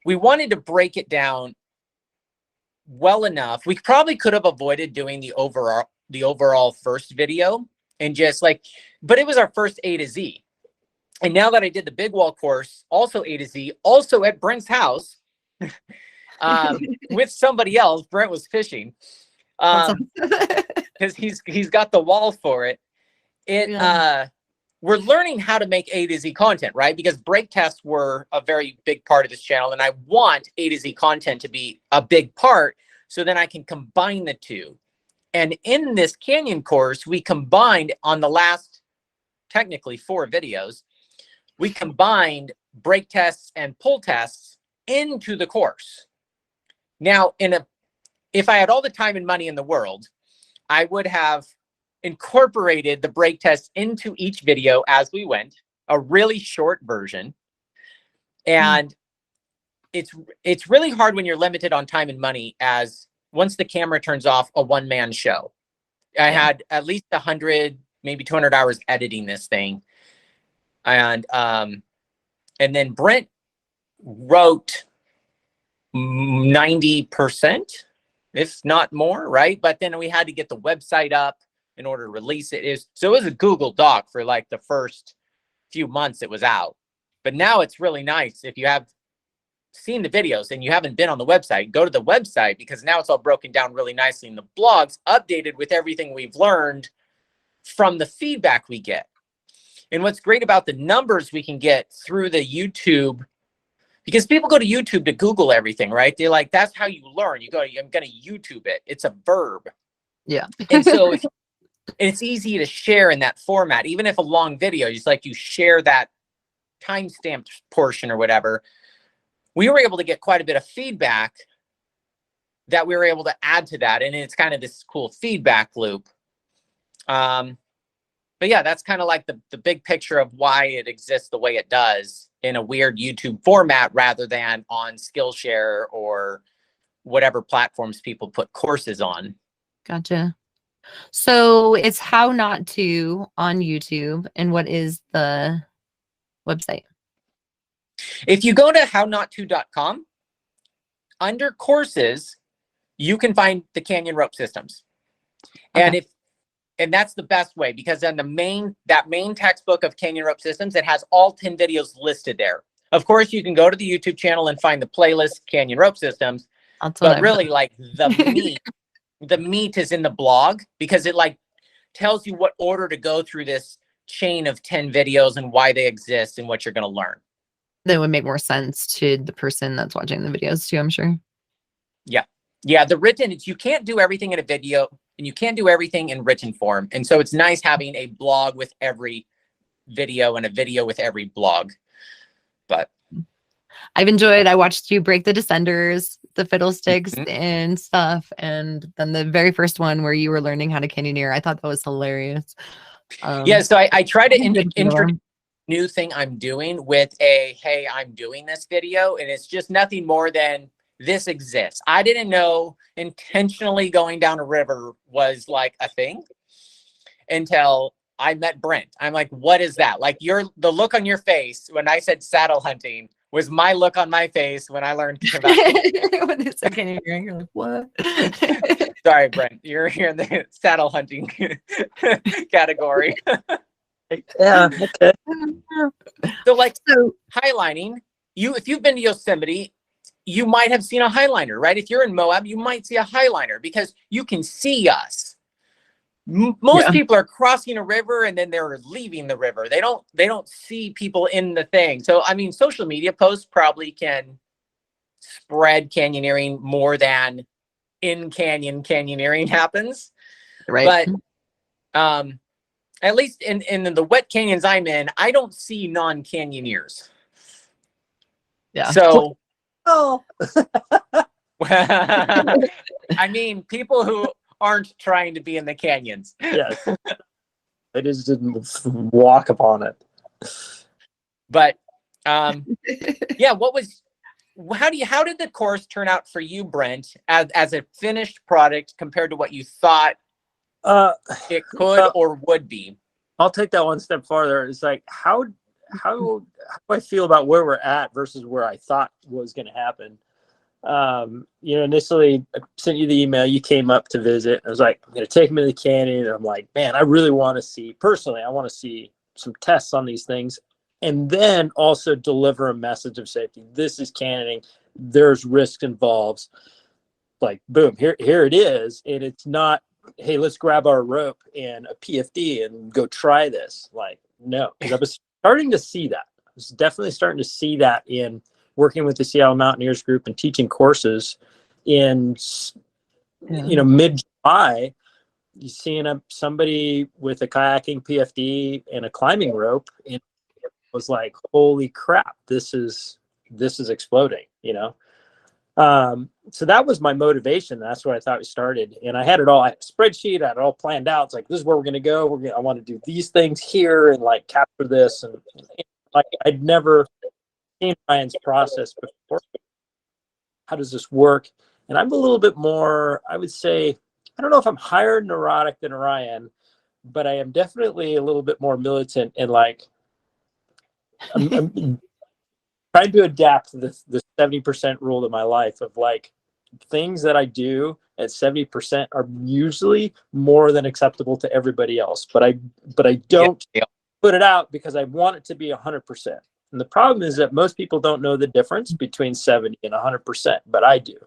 we wanted to break it down well enough. We probably could have avoided doing the overall first video and just like, but it was our first A to Z. And now that I did the big wall course, also A to Z, also at Brent's house, with somebody else, Brent was fishing, because he's got the wall for it. We're learning how to make A to Z content, right? Because break tests were a very big part of this channel, and I want A to Z content to be a big part, so then I can combine the two. And in this canyon course, we combined on the last, technically 4 videos, we combined break tests and pull tests into the course. Now, if I had all the time and money in the world, I would have incorporated the break test into each video as we went, a really short version. And it's really hard when you're limited on time and money, as once the camera turns off, a one-man show. I had at least 100, maybe 200 hours editing this thing. And then Brent wrote 90%, if not more, right? But then we had to get the website up in order to release it. So it was a Google Doc for like the first few months it was out. But now it's really nice. If you have seen the videos and you haven't been on the website, go to the website, because now it's all broken down really nicely in the blogs, updated with everything we've learned from the feedback we get. And what's great about the numbers we can get through the YouTube, because people go to YouTube to Google everything, right? They're like, that's how you learn. You go, I'm going to YouTube it. It's a verb. Yeah. And so it's easy to share in that format. Even if a long video, just like you share that timestamped portion or whatever, we were able to get quite a bit of feedback that we were able to add to that. And it's kind of this cool feedback loop. But yeah, that's kind of like the big picture of why it exists the way it does in a weird YouTube format rather than on Skillshare or whatever platforms people put courses on. Gotcha. So it's How Not To on YouTube. And what is the website? If you go to hownoto.com, under courses, you can find the canyon rope systems. Okay. And that's the best way, because then that main textbook of canyon rope systems, it has all 10 videos listed there. Of course, you can go to the YouTube channel and find the playlist canyon rope systems, but really like the meat is in the blog, because it like tells you what order to go through this chain of 10 videos and why they exist and what you're going to learn. That would make more sense to the person that's watching the videos too, I'm sure. Yeah. Yeah. The written, you can't do everything in a video, and you can't do everything in written form. And so it's nice having a blog with every video and a video with every blog. But I watched you break the descenders, the fiddlesticks and stuff. And then the very first one where you were learning how to canyoneer, I thought that was hilarious. Yeah. So I try to introduce new thing I'm doing with hey, I'm doing this video. And it's just nothing more than this exists. I didn't know intentionally going down a river was like a thing until I met Brent. I'm like, what is that? Like the look on your face when I said saddle hunting was my look on my face when I learned about when it's okay, you're like, what? Sorry, Brent, you're here in the saddle hunting category. Yeah. Okay. So highlining, if you've been to Yosemite, you might have seen a highliner, right? If you're in Moab, you might see a highliner because you can see us. Most people are crossing a river and then they're leaving the river. They don't see people in the thing. So, I mean, social media posts probably can spread canyoneering more than in canyoneering happens. Right. But at least in the wet canyons I'm in, I don't see non-canyoneers. Yeah. So, Oh, I mean, people who aren't trying to be in the canyons. yes. I just didn't walk upon it. But yeah, how did the course turn out for you, Brent, as a finished product compared to what you thought it could or would be? I'll take that one step farther. It's like how do I feel about where we're at versus where I thought was going to happen? Initially I sent you the email, you came up to visit. I was like, I'm going to take him to the canyon. And I'm like, man, I really want to see, personally, I want to see some tests on these things. And then also deliver a message of safety. This is canyoning. There's risk involved. Like, boom, here it is. And it's not, hey, let's grab our rope and a PFD and go try this. Like, no, because I was starting to see that. I was definitely starting to see that in working with the Seattle Mountaineers group and teaching courses in, mid-July. You seeing somebody with a kayaking PFD and a climbing rope, and it was like, holy crap, this is exploding, So that was my motivation. That's what I thought we started. And I had it all, I had a spreadsheet, I had it all planned out. It's like, this is where we're going to go. I want to do these things here and like capture this. And like, I'd never seen Ryan's process before. How does this work? And I'm a little bit more, I would say, I don't know if I'm higher neurotic than Ryan, but I am definitely a little bit more militant and like, I'm trying to adapt the 70% rule to my life of like things that I do at 70% are usually more than acceptable to everybody else. But I don't put it out because I want it to be 100%. And the problem is that most people don't know the difference between 70 and 100%, but I do.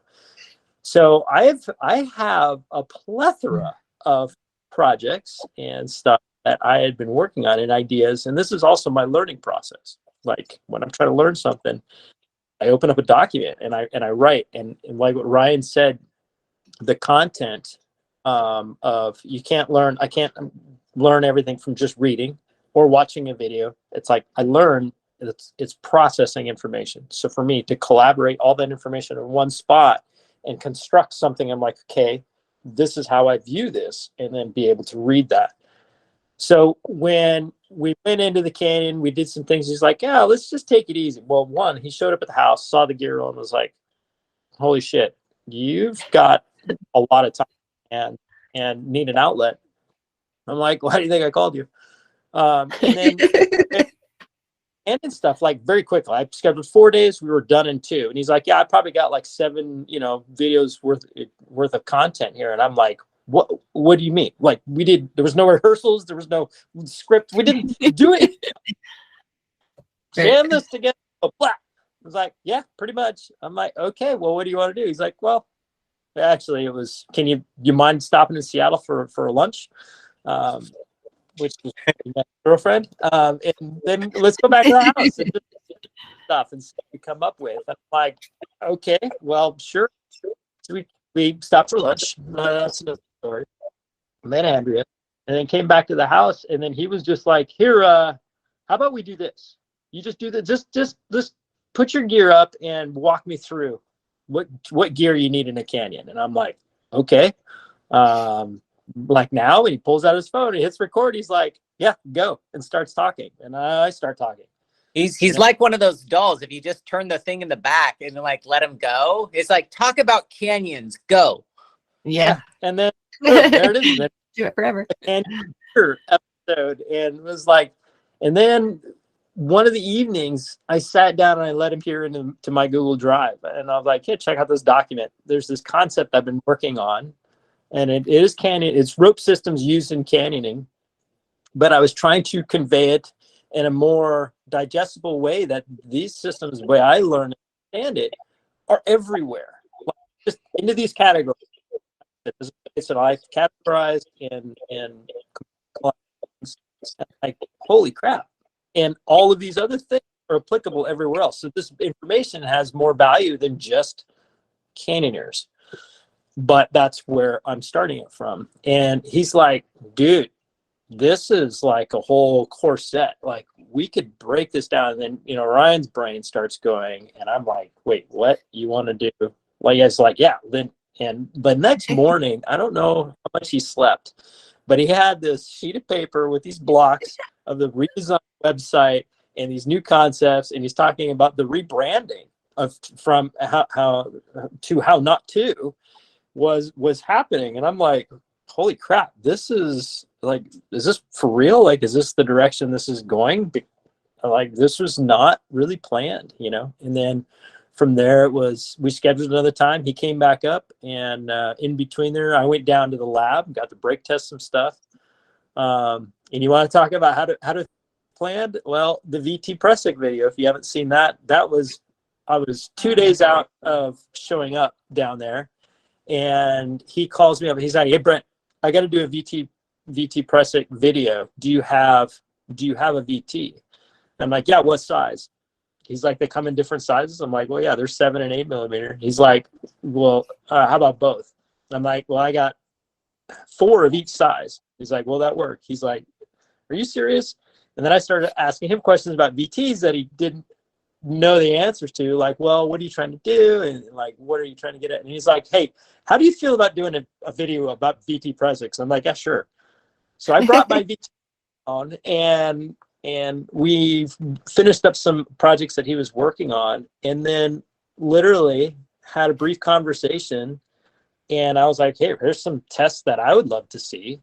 So I have a plethora of projects and stuff that I had been working on and ideas. And this is also my learning process. Like when I'm trying to learn something, I open up a document and I write. And like what Ryan said, the content of I can't learn everything from just reading or watching a video. It's like I learn, it's processing information. So for me to collaborate all that information in one spot and construct something, I'm like, okay, this is how I view this, and then be able to read that. So when we went into the canyon, we did some things. He's like, yeah, let's just take it easy. Well, one, he showed up at the house, saw the gear and was like, holy shit, you've got a lot of time and need an outlet. I'm like, why do you think I called you? And then and stuff like very quickly. I scheduled 4 days. We were done in 2. And he's like, yeah, I probably got like 7, videos worth of content here. And I'm like, what do you mean? Like there was no rehearsals. There was no script. We didn't do it. Jam this together. Blah. I was like, yeah, pretty much. I'm like, okay, well, what do you want to do? He's like, well, actually it was, can you mind stopping in Seattle for lunch? Which was my girlfriend. And then let's go back to the house and just stuff and stuff we come up with. I'm like, okay, well, sure. So we stopped for lunch. That's another story. Met Andrea, and then came back to the house, and then he was just like, here, how about we do this? You just do that. Just put your gear up and walk me through what gear you need in a canyon. And I'm like, okay. Like now, and he pulls out his phone, he hits record. He's like, yeah, go, and starts talking. And I start talking. He's like one of those dolls. If you just turn the thing in the back and like let him go, it's like, talk about canyons, go. Yeah. And then there it is. Do it forever. And episode, and it was like, and then one of the evenings I sat down and I let him peer into my Google Drive, and I was like, hey, check out this document. There's this concept I've been working on, and it is it's rope systems used in canyoning, but I was trying to convey it in a more digestible way, that these systems, the way I learn and understand it, are everywhere. Like, just into these categories. It's an I've categorized in like, holy crap. And all of these other things are applicable everywhere else. So this information has more value than just canyoners. But that's where I'm starting it from. And he's like, dude, this is like a whole course set. Like we could break this down. And then, you know, Ryan's brain starts going and I'm like, wait, what you want to do? Like, it's like, yeah. Then, and the next morning, I don't know how much he slept, but he had this sheet of paper with these blocks of the redesigned website and these new concepts. And he's talking about the rebranding of from how to how not to was happening. And I'm like, holy crap, this is like, is this for real? Like, is this the direction this is going? Like, this was not really planned, you know? And then from there, it was, we scheduled another time. He came back up, and in between there, I went down to the lab, got to brake test some stuff. And you want to talk about how to plan? Well, the VT Pressic video, if you haven't seen that, that was, I was 2 days out of showing up down there. And he calls me up and he's like, hey, Brent, I got to do a VT Pressic video. Do you have a VT? I'm like, yeah, what size? He's like, they come in different sizes. I'm like, well, yeah, they're 7 and 8 millimeter. He's like, well, how about both? I'm like, well, I got 4 of each size. He's like, well, that worked. He's like, are you serious? And then I started asking him questions about VTs that he didn't know the answers to, like, well, what are you trying to do? And like, what are you trying to get at? And he's like, hey, how do you feel about doing a video about VT Pressics? I'm like, yeah, sure. So I brought my VT on, and we finished up some projects that he was working on, and then literally had a brief conversation. And I was like, hey, here's some tests that I would love to see.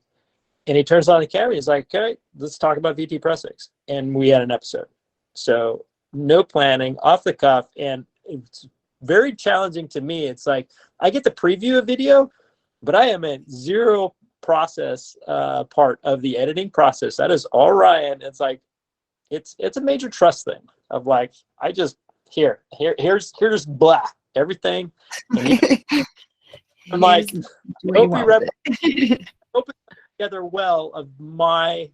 And he turns on the camera. He's like, okay, let's talk about VT Pressics. And we had an episode. So no planning, off the cuff. And it's very challenging to me. It's like, I get to preview a video, but I am in zero process part of the editing process. That is all Ryan. It's like, it's a major trust thing of like, I just, here's blah, everything. And I'm like, hope we hope it's together well of my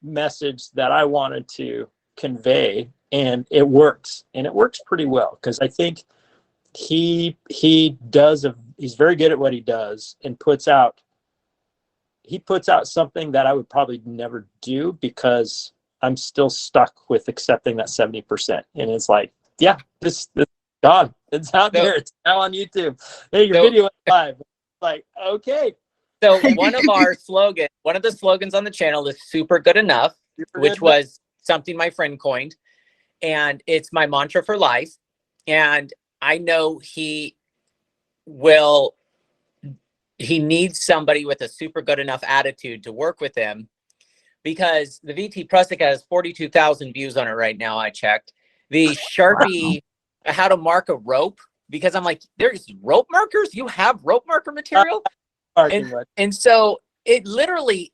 message that I wanted to convey, and it works, and it works pretty well, because I think he's very good at what he does, and puts out something that I would probably never do, because I'm still stuck with accepting that 70%. And it's like, yeah, this gone. It's out there. It's now on YouTube. Hey, your video is live. Like, okay. So one of the slogans on the channel is super good enough, which was something my friend coined. And it's my mantra for life. And I know he needs somebody with a super good enough attitude to work with him, because the VT Pressic has 42,000 views on it right now. I checked the Sharpie, how to mark a rope, because I'm like, there's rope markers. You have rope marker material. And so it literally,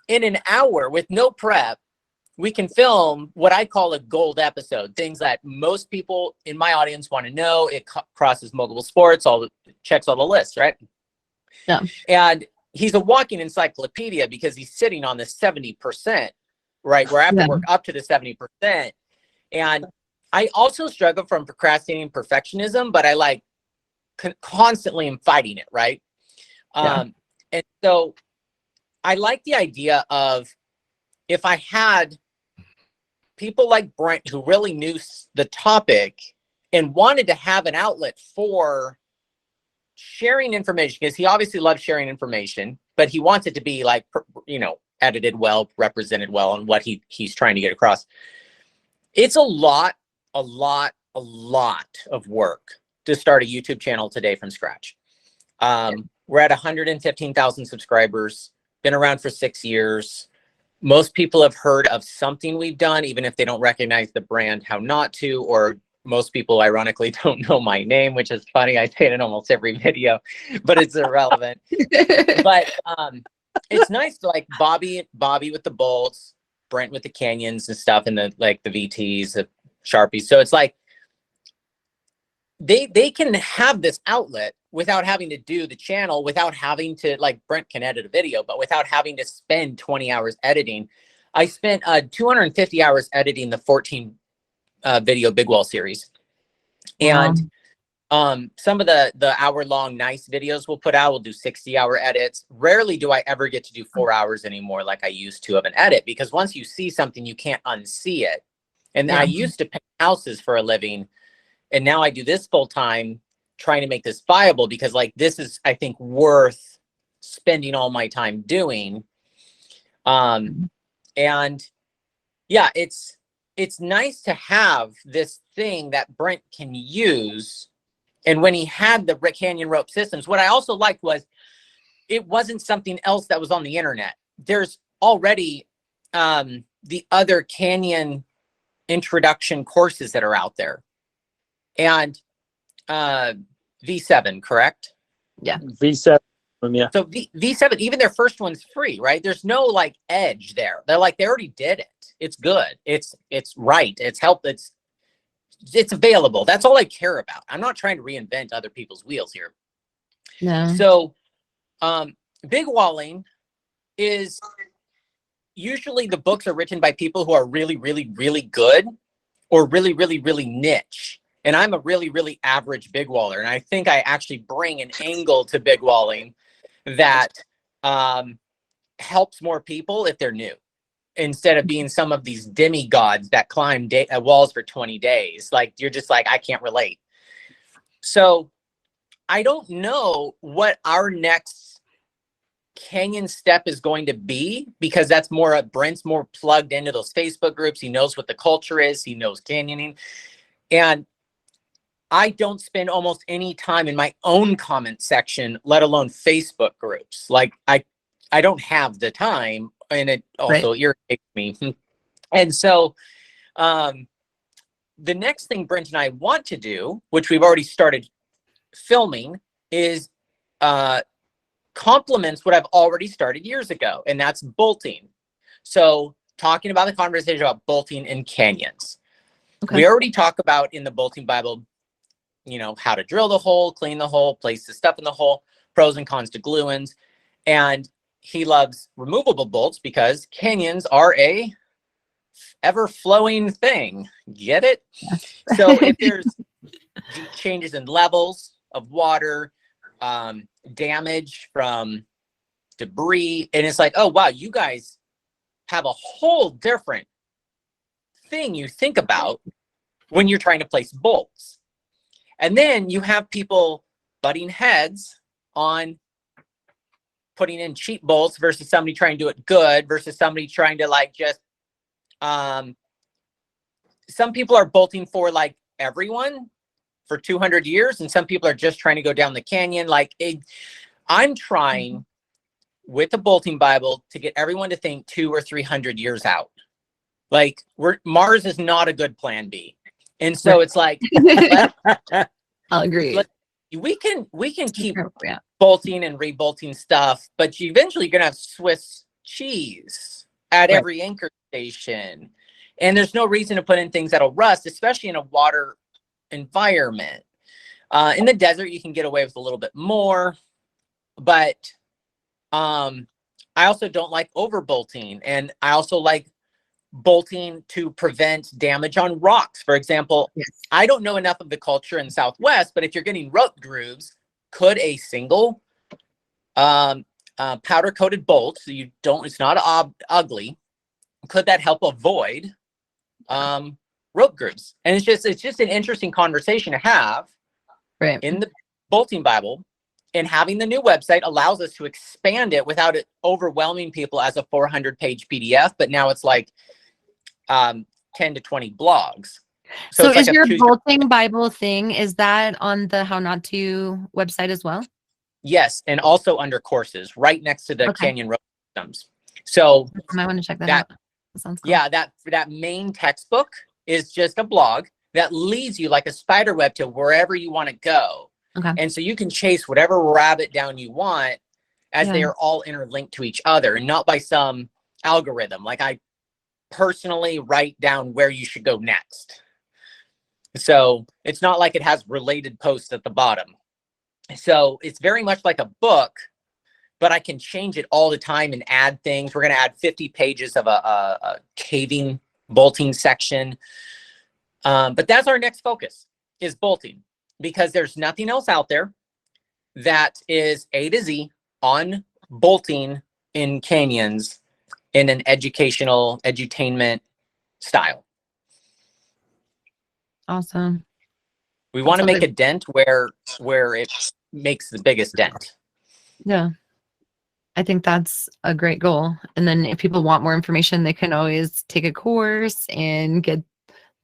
in an hour with no prep, we can film what I call a gold episode, things that most people in my audience want to know. It crosses multiple sports, checks all the lists, right? Yeah. And he's a walking encyclopedia, because he's sitting on the 70%, right? Where I have to work up to the 70%. And I also struggle from procrastinating perfectionism, but I like constantly am fighting it, right? And so I like the idea of, if I had people like Brent who really knew the topic and wanted to have an outlet for sharing information, because he obviously loves sharing information, but he wants it to be like, edited well, represented well on what he's trying to get across. It's a lot of work to start a YouTube channel today from scratch. We're at 115,000 subscribers, been around for 6 years. Most people have heard of something we've done, even if they don't recognize the brand, How Not To, or most people ironically don't know my name, which is funny. I say it in almost every video, but it's irrelevant. But it's nice to like Bobby with the bolts, Brent with the canyons and stuff, and the VTs, the Sharpies. So it's like they can have this outlet without having to do the channel, without having to, like, Brent can edit a video, but without having to spend 20 hours editing. I spent 250 hours editing the 14 video Big Wall series. And Some of the hour-long nice videos we'll put out, we'll do 60-hour edits. Rarely do I ever get to do 4 hours anymore like I used to of an edit, because once you see something, you can't unsee it. And I used to paint houses for a living, and now I do this full time, trying to make this viable, because like this is, I think, worth spending all my time doing. And yeah, it's nice to have this thing that Brent can use. And when he had the Canyon rope systems, what I also liked was it wasn't something else that was on the internet. There's already the other Canyon introduction courses that are out there. And V7, correct? Yeah. V7, yeah. So V7, even their first one's free, right? There's no like edge there. They're like, they already did it. It's good. It's right. It's helped. It's available. That's all I care about. I'm not trying to reinvent other people's wheels here. No. So big walling is usually, the books are written by people who are really, really, really good, or really, really, really niche. And I'm a really, really average big waller. And I think I actually bring an angle to big walling that helps more people if they're new, instead of being some of these demigods that climb walls for 20 days. Like, you're just like, I can't relate. So I don't know what our next Canyon step is going to be, because that's more, Brent's more plugged into those Facebook groups. He knows what the culture is. He knows canyoning. And I don't spend almost any time in my own comment section, let alone Facebook groups. Like, I don't have the time, and it also irritates me. And so the next thing Brent and I want to do, which we've already started filming, is complements what I've already started years ago, and that's bolting. So talking about the conversation about bolting in canyons. Okay. We already talk about in the bolting Bible, how to drill the hole, clean the hole, place the stuff in the hole, pros and cons to glue-ins. And he loves removable bolts because canyons are a ever-flowing thing. Get it? So if there's changes in levels of water, damage from debris, and it's like, oh wow, you guys have a whole different thing you think about when you're trying to place bolts. And then you have people butting heads on putting in cheap bolts versus somebody trying to do it good, versus somebody trying to like just some people are bolting for like everyone for 200 years, and some people are just trying to go down the canyon. Like, I'm trying with the bolting Bible to get everyone to think 200 or 300 years out. Like, Mars is not a good plan B. And so it's like, I'll agree. We can keep bolting and rebolting stuff, but you eventually going to have Swiss cheese at every anchor station. And there's no reason to put in things that'll rust, especially in a water environment. In the desert, you can get away with a little bit more, but I also don't like over bolting, and I also like bolting to prevent damage on rocks. For example, I don't know enough of the culture in the Southwest, but if you're getting rope grooves, could a single powder coated bolt, so it's not ugly, could that help avoid rope grooves? And it's just an interesting conversation to have in the bolting Bible. And having the new website allows us to expand it without it overwhelming people as a 400-page PDF. But now it's like 10 to 20 blogs. So is your bolting Bible thing, is that on the How Not To website as well? Yes, and also under courses, right next to the Canyon rope systems. So I might want to check that out. That sounds cool. Yeah, that main textbook is just a blog that leads you like a spider web to wherever you want to go. Okay. And so you can chase whatever rabbit down you want, as they are all interlinked to each other, and not by some algorithm. Like, I personally write down where you should go next. So it's not like it has related posts at the bottom. So it's very much like a book, but I can change it all the time and add things. We're going to add 50 pages of a caving bolting section. But that's our next focus, is bolting. because there's nothing else out there that is A to Z on bolting in canyons in an educational edutainment style. Awesome. We want to Sounds make like- a dent where it makes the biggest dent. Yeah. I think that's a great goal. And then if people want more information, they can always take a course and get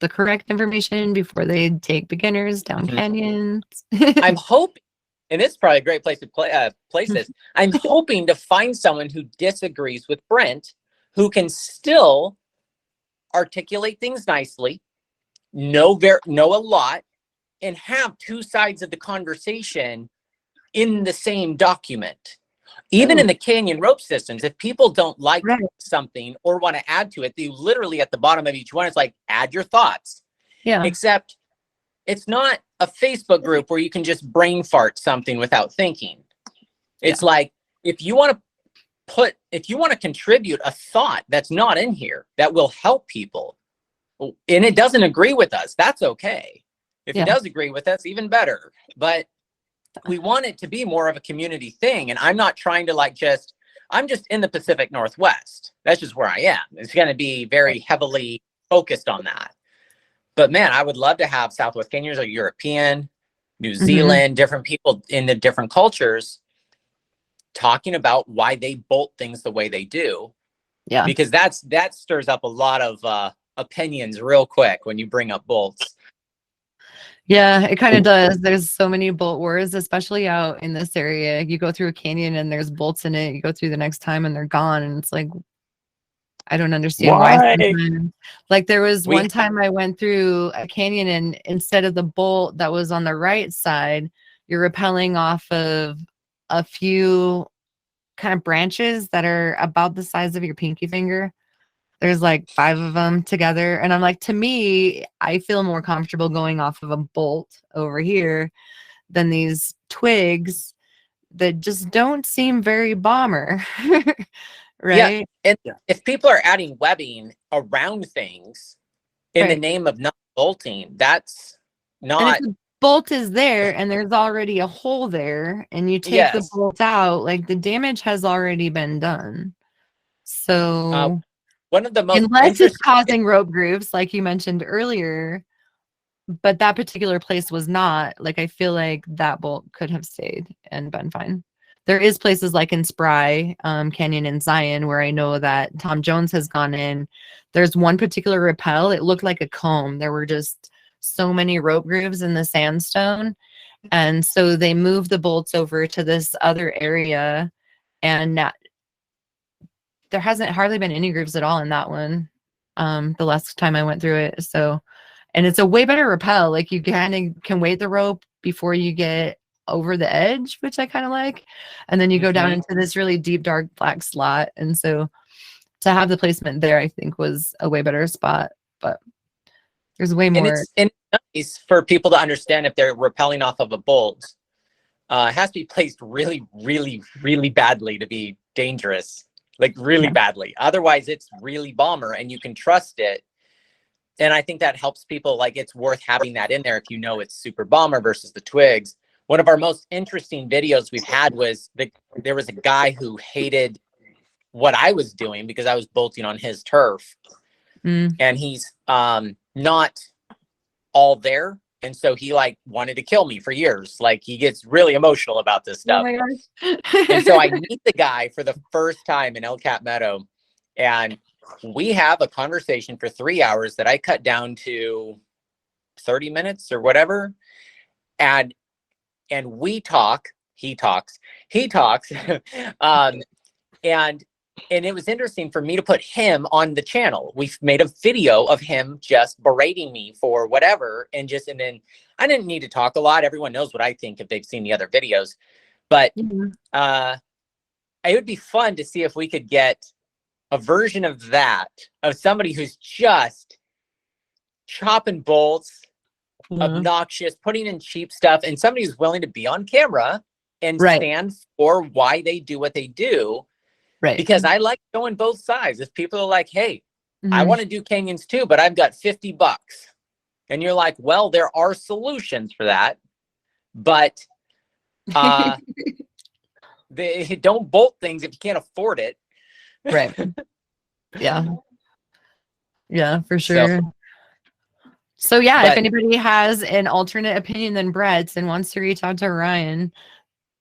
the correct information before they take beginners down canyons. I'm hoping, and it's probably a great place to place this. I'm hoping to find someone who disagrees with Brent, who can still articulate things nicely, know a lot, and have two sides of the conversation in the same document. Even in the canyon rope systems, if people don't like something or want to add to it, they literally at the bottom of each one, it's like, add your thoughts. Yeah. Except it's not a Facebook group where you can just brain fart something without thinking. It's like, if you want to contribute a thought that's not in here that will help people, and it doesn't agree with us, that's okay. If it does agree with us, even better. But we want it to be more of a community thing. And I'm not trying to I'm just in the Pacific Northwest. That's just where I am. It's going to be very heavily focused on that. But man, I would love to have Southwest Kenyans or European, New Zealand, different people in the different cultures talking about why they bolt things the way they do. Yeah. Because that stirs up a lot of opinions real quick when you bring up bolts. Yeah, it kind of does. There's so many bolt wars, especially out in this area. You go through a canyon and there's bolts in it. You go through the next time and they're gone. And it's like, I don't understand why. Like there was one time I went through a canyon and instead of the bolt that was on the right side, you're rappelling off of a few kind of branches that are about the size of your pinky finger. There's like 5 of them together. And I'm like, to me, I feel more comfortable going off of a bolt over here than these twigs that just don't seem very bomber. Right? Yeah. And if people are adding webbing around things in the name of not bolting, that's not. And if the bolt is there and there's already a hole there and you take the bolt out, like the damage has already been done. So one of the most unless it's causing rope grooves, like you mentioned earlier, but that particular place was not, like I feel like that bolt could have stayed and been fine. There is places like in Spry Canyon in Zion where I know that Tom Jones has gone in. There's one particular rappel. It looked like a comb. There were just so many rope grooves in the sandstone. And so they moved the bolts over to this other area and there hasn't hardly been any grooves at all in that one the last time I went through it. So, and it's a way better rappel. Like you kind of can weight the rope before you get over the edge, which I kind of like. And then you go down into this really deep, dark black slot. And so to have the placement there, I think was a way better spot, but there's way more. And it's nice for people to understand if they're rappelling off of a bolt. It has to be placed really, really, really badly to be dangerous. Like really badly. Otherwise, it's really bomber and you can trust it. And I think that helps people. Like it's worth having that in there if you know it's super bomber versus the twigs. One of our most interesting videos we've had was there was a guy who hated what I was doing because I was bolting on his turf. And he's not all there. And so he like wanted to kill me for years. Like he gets really emotional about this stuff. Oh my gosh. And so I meet the guy for the first time in El Cap Meadow. And we have a conversation for 3 hours that I cut down to 30 minutes or whatever. And we talk, he talks. And it was interesting for me to put him on the channel. We've made a video of him just berating me for whatever. And then I didn't need to talk a lot. Everyone knows what I think if they've seen the other videos. But it would be fun to see if we could get a version of that, of somebody who's just chopping bolts, obnoxious, putting in cheap stuff, and somebody who's willing to be on camera and stand for why they do what they do. Right. Because I like going both sides. If people are like, hey, I want to do canyons too, but I've got $50. And you're like, well, there are solutions for that. but they don't bolt things if you can't afford it. Right. Yeah. Yeah, for sure. So yeah, if anybody has an alternate opinion than Brett's and wants to reach out to Ryan,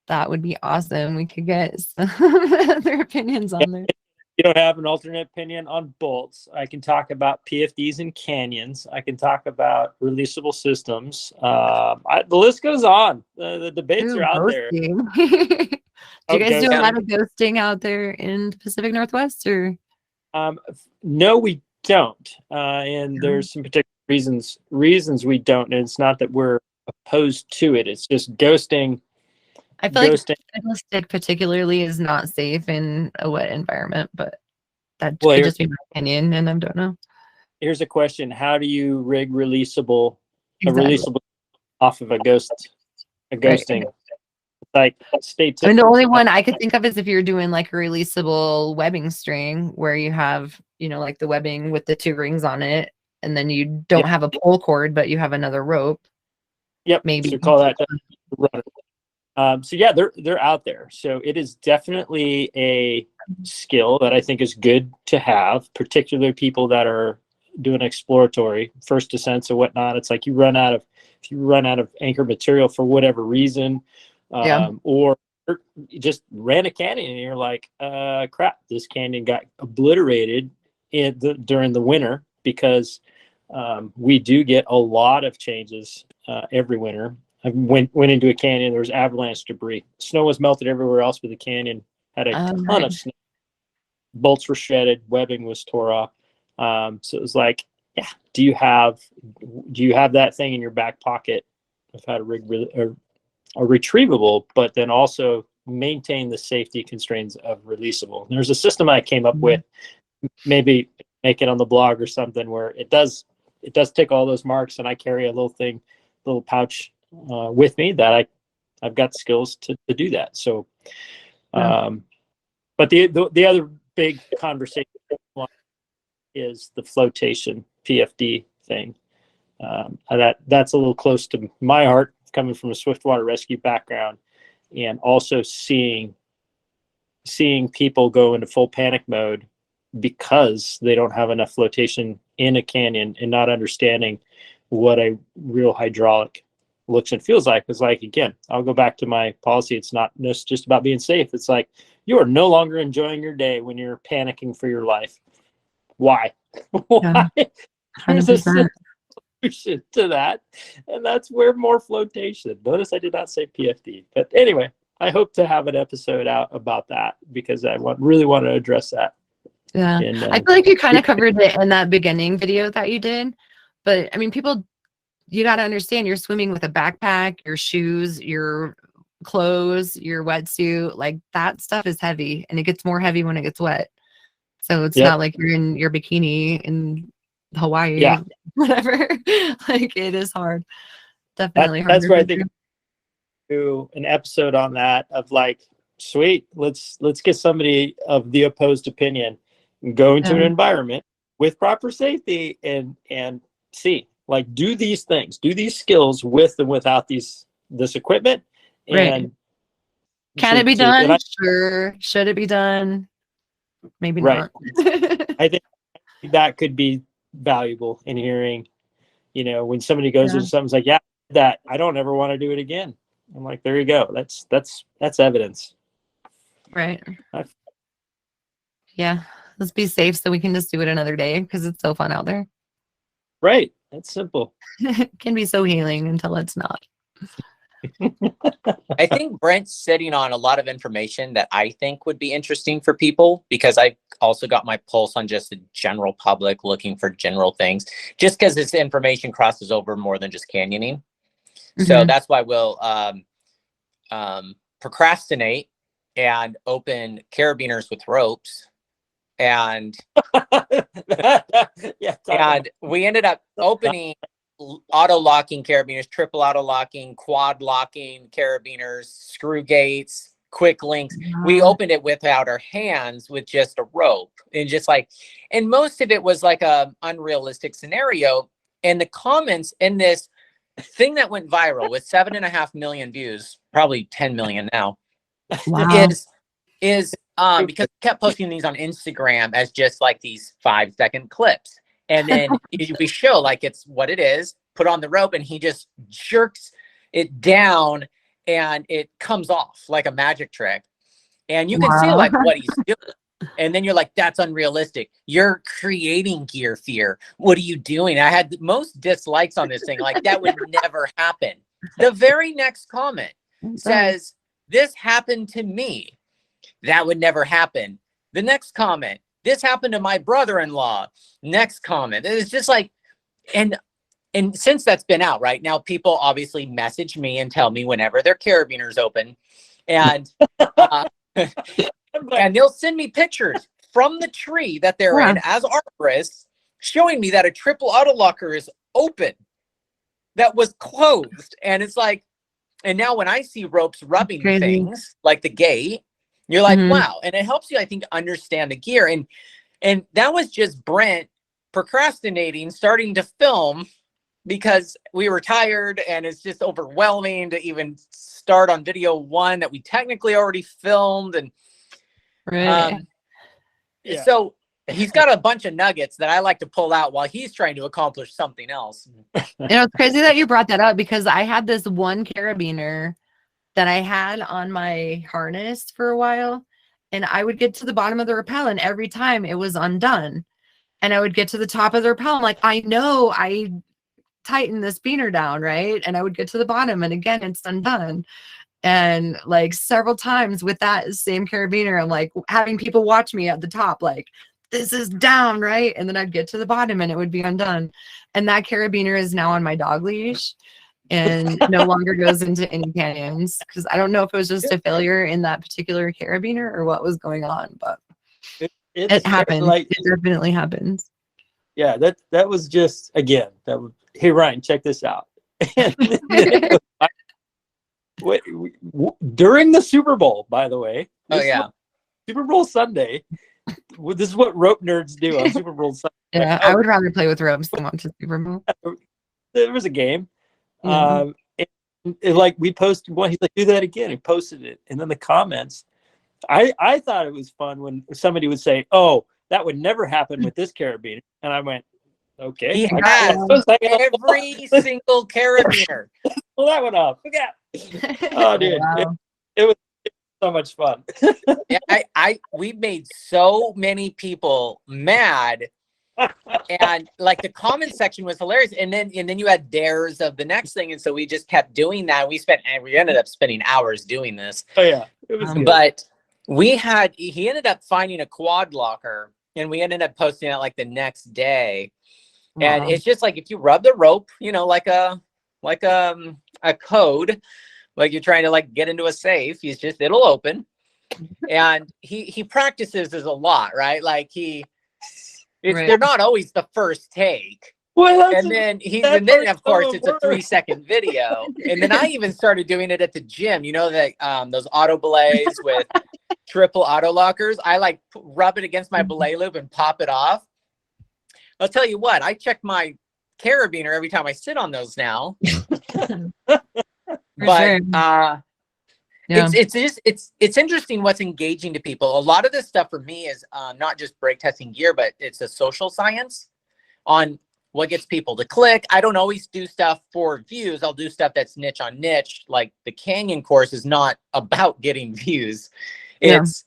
that would be awesome. We could get some other opinions on there. You don't have an alternate opinion on bolts. I can talk about PFDs and canyons. I can talk about releasable systems. The list goes on. The debates are out there. Do you guys do a lot of ghosting out there in the Pacific Northwest, or? No, we don't. And there's some particular reasons we don't. And it's not that we're opposed to it. It's just ghosting. I feel like stick particularly is not safe in a wet environment, but that could just be my opinion, and I don't know. Here's a question: how do you rig releasable off of a ghosting? Right. Like, stay tuned. I mean, the only one I could think of is if you're doing like a releasable webbing string where you have, like the webbing with the 2 rings on it, and then you don't have a pull cord, but you have another rope. Yep. Maybe so call that runner. So yeah, they're out there. So it is definitely a skill that I think is good to have, particularly people that are doing exploratory first descents or whatnot. It's like if you run out of anchor material for whatever reason, or you just ran a canyon and you're like, crap, this canyon got obliterated during the winter, because we do get a lot of changes every winter. I went into a canyon. There was avalanche debris. Snow was melted everywhere else, but the canyon had a ton of snow. Bolts were shredded. Webbing was tore off. So it was like, yeah. Do you have that thing in your back pocket of how to rig a retrievable, but then also maintain the safety constraints of releasable? And there's a system I came up with. Maybe make it on the blog or something where it does tick all those marks, and I carry a little pouch with me that I've got skills to do that. So, but the other big conversation is the flotation PFD thing. That's a little close to my heart, coming from a swiftwater rescue background, and also seeing people go into full panic mode because they don't have enough flotation in a canyon, and not understanding what a real hydraulic looks and feels like. It's like, again, I'll go back to my policy. It's not just about being safe. It's like, you are no longer enjoying your day when you're panicking for your life. Why? Why? There's a solution to that, and that's where more flotation. Notice I did not say PFD, but anyway, I hope to have an episode out about that, because I really want to address that. Yeah, and, I feel like you kind of covered it in that beginning video that you did, but I mean, you got to understand, you're swimming with a backpack, your shoes, your clothes, your wetsuit, like that stuff is heavy, and it gets more heavy when it gets wet. So it's not like you're in your bikini in Hawaii, whatever. Like, it is hard. Definitely hard. That's where I think do an episode on that, of like, sweet, let's get somebody of the opposed opinion and go into an environment with proper safety and see, like, do these things, do these skills with and without this equipment. And can it be done? Sure. Should it be done? Maybe not. I think that could be valuable in hearing, when somebody goes into something's like, that I don't ever want to do it again. I'm like, there you go. That's evidence. Right. Let's be safe so we can just do it another day, because it's so fun out there. Right. That's simple. It can be so healing until it's not. I think Brent's sitting on a lot of information that I think would be interesting for people, because I also got my pulse on just the general public looking for general things, just because this information crosses over more than just canyoning. So that's why we'll procrastinate and open carabiners with ropes. And and we ended up opening auto locking carabiners, triple auto locking, quad locking carabiners, screw gates, quick links. We opened it without our hands, with just a rope, and and most of it was like a unrealistic scenario. And the comments in this thing that went viral with 7.5 million views, probably 10 million now, Wow. is because I kept posting these on Instagram as just like these 5-second clips. And then we show like it's what it is, put on the rope, and he just jerks it down and it comes off like a magic trick. And you can see like what he's doing. And then you're like, that's unrealistic. You're creating gear fear. What are you doing? I had the most dislikes on this thing. Like, that would never happen. The very next comment says, this happened to me. That would never happen. The next comment, this happened to my brother-in-law. Next comment. It's just like, and since that's been out, right now, people obviously message me and tell me whenever their carabiners open. And and they'll send me pictures from the tree that they're in as arborists, showing me that a triple auto locker is open, that was closed. And it's like, and now when I see ropes rubbing things like the gate, you're like, wow. And it helps you, I think, understand the gear. And that was just Brent procrastinating, starting to film because we were tired, and it's just overwhelming to even start on video 1 that we technically already filmed. And so he's got a bunch of nuggets that I like to pull out while he's trying to accomplish something else. It's crazy that you brought that up, because I had this one carabiner that I had on my harness for a while, and I would get to the bottom of the rappel, and every time it was undone. And I would get to the top of the rappel. I'm like, I know I tightened this beaner down, right? And I would get to the bottom, and again, it's undone. And like several times with that same carabiner, I'm like having people watch me at the top, like, this is down, right? And then I'd get to the bottom and it would be undone. And that carabiner is now on my dog leash and no longer goes into any canyons, because I don't know if it was just a failure in that particular carabiner or what was going on, but it happened. Like, it definitely happens. Yeah, that was just, again, hey, Ryan, check this out. During the Super Bowl, by the way. Super Bowl Sunday. This is what rope nerds do on Super Bowl Sunday. Yeah, I would rather play with ropes than watch the Super Bowl. There was a game. And like, we posted one. He's like, do that again. He posted it. And then the comments. I thought it was fun when somebody would say, oh, that would never happen with this carabiner. And I went, okay. He has every single carabiner. Pull that one off. Look at. Oh, dude, it was so much fun. We made so many people mad, and like the comment section was hilarious. And then you had dares of the next thing, and so we just kept doing that. We ended up spending hours doing this. Oh yeah, it was good. But he ended up finding a quad locker, and we ended up posting it like the next day. And it's just like, if you rub the rope, like a code, like you're trying to like get into a safe, it'll open. And he practices this a lot, right? Like they're not always the first take. Well, and then of course it's a 3-second video. And then I even started doing it at the gym, that those auto belays with triple auto lockers. I like rub it against my belay loop and pop it off. I'll tell you what, I check my carabiner every time I sit on those now. But it's interesting what's engaging to people. A lot of this stuff for me is not just brake testing gear, but it's a social science on what gets people to click. I don't always do stuff for views. I'll do stuff that's niche on niche. Like the Canyon course is not about getting views. It's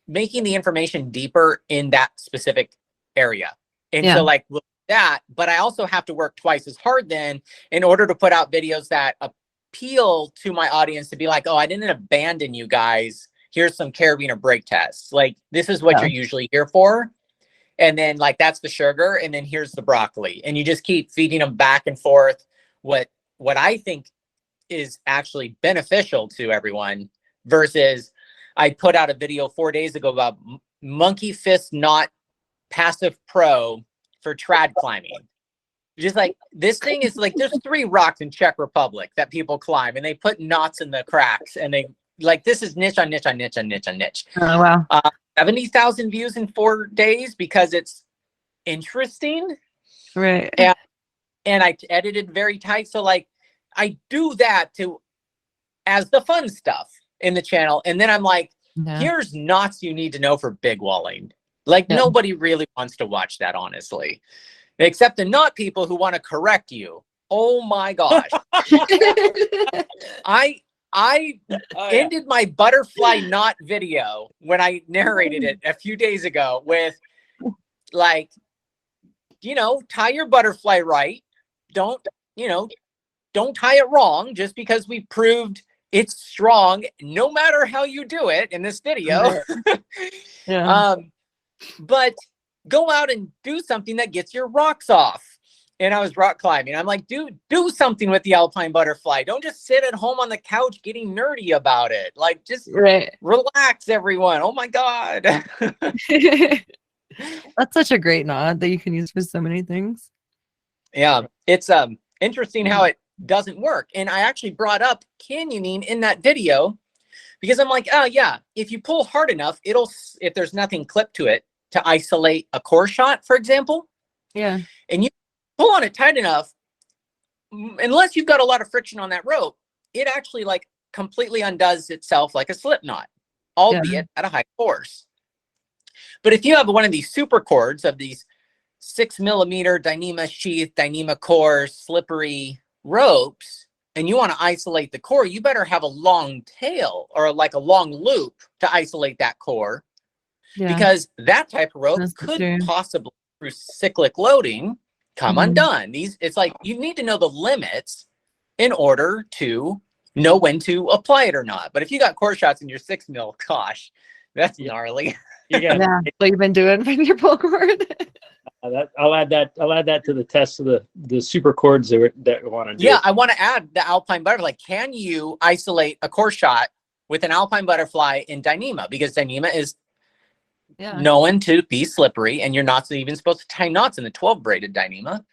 making the information deeper in that specific area. And so like that, but I also have to work twice as hard then in order to put out videos that appeal to my audience, to be like, oh, I didn't abandon you guys. Here's some carabiner brake tests. Like, this is what you're usually here for. And then like, that's the sugar. And then here's the broccoli. And you just keep feeding them back and forth. What I think is actually beneficial to everyone, versus I put out a video 4 days ago about monkey fist knot passive pro for trad climbing. Just like, this thing is like, there's 3 rocks in Czech Republic that people climb, and they put knots in the cracks, and they like, this is niche on niche on niche on niche on niche. Oh wow. 70,000 views in 4 days because it's interesting. Right. And and I edited very tight. So like I do that as the fun stuff in the channel. And then I'm like, here's knots you need to know for big walling. Like nobody really wants to watch that, honestly, except the knot people who want to correct you. Oh my gosh. I ended my butterfly knot video when I narrated it a few days ago with like, tie your butterfly right. Don't tie it wrong just because we proved it's strong no matter how you do it in this video. But go out and do something that gets your rocks off. And I was rock climbing. I'm like, dude, do something with the alpine butterfly. Don't just sit at home on the couch getting nerdy about it. Like, just relax, everyone. Oh my God. That's such a great knot that you can use for so many things. Yeah, it's interesting how it doesn't work. And I actually brought up canyoning in that video because I'm like, oh yeah, if you pull hard enough, if there's nothing clipped to it to isolate a core shot, for example. Yeah. And you pull on it tight enough, unless you've got a lot of friction on that rope, it actually like completely undoes itself like a slip knot, albeit at a high force. But if you have one of these super cords of these 6 millimeter Dyneema sheath, Dyneema core, slippery ropes, and you want to isolate the core, you better have a long tail or like a long loop to isolate that core, because that type of rope could possibly, through cyclic loading, come undone. It's like you need to know the limits in order to know when to apply it or not. But if you got core shots in your 6 mil, gosh, that's gnarly. What you've been doing with your pull cord. I'll add that to the test of the super cords that we want to do. Yeah, I want to add the alpine butterfly. Can you isolate a core shot with an alpine butterfly in Dyneema? Because Dyneema is known to be slippery, and you're not even supposed to tie knots in the 12 braided Dyneema.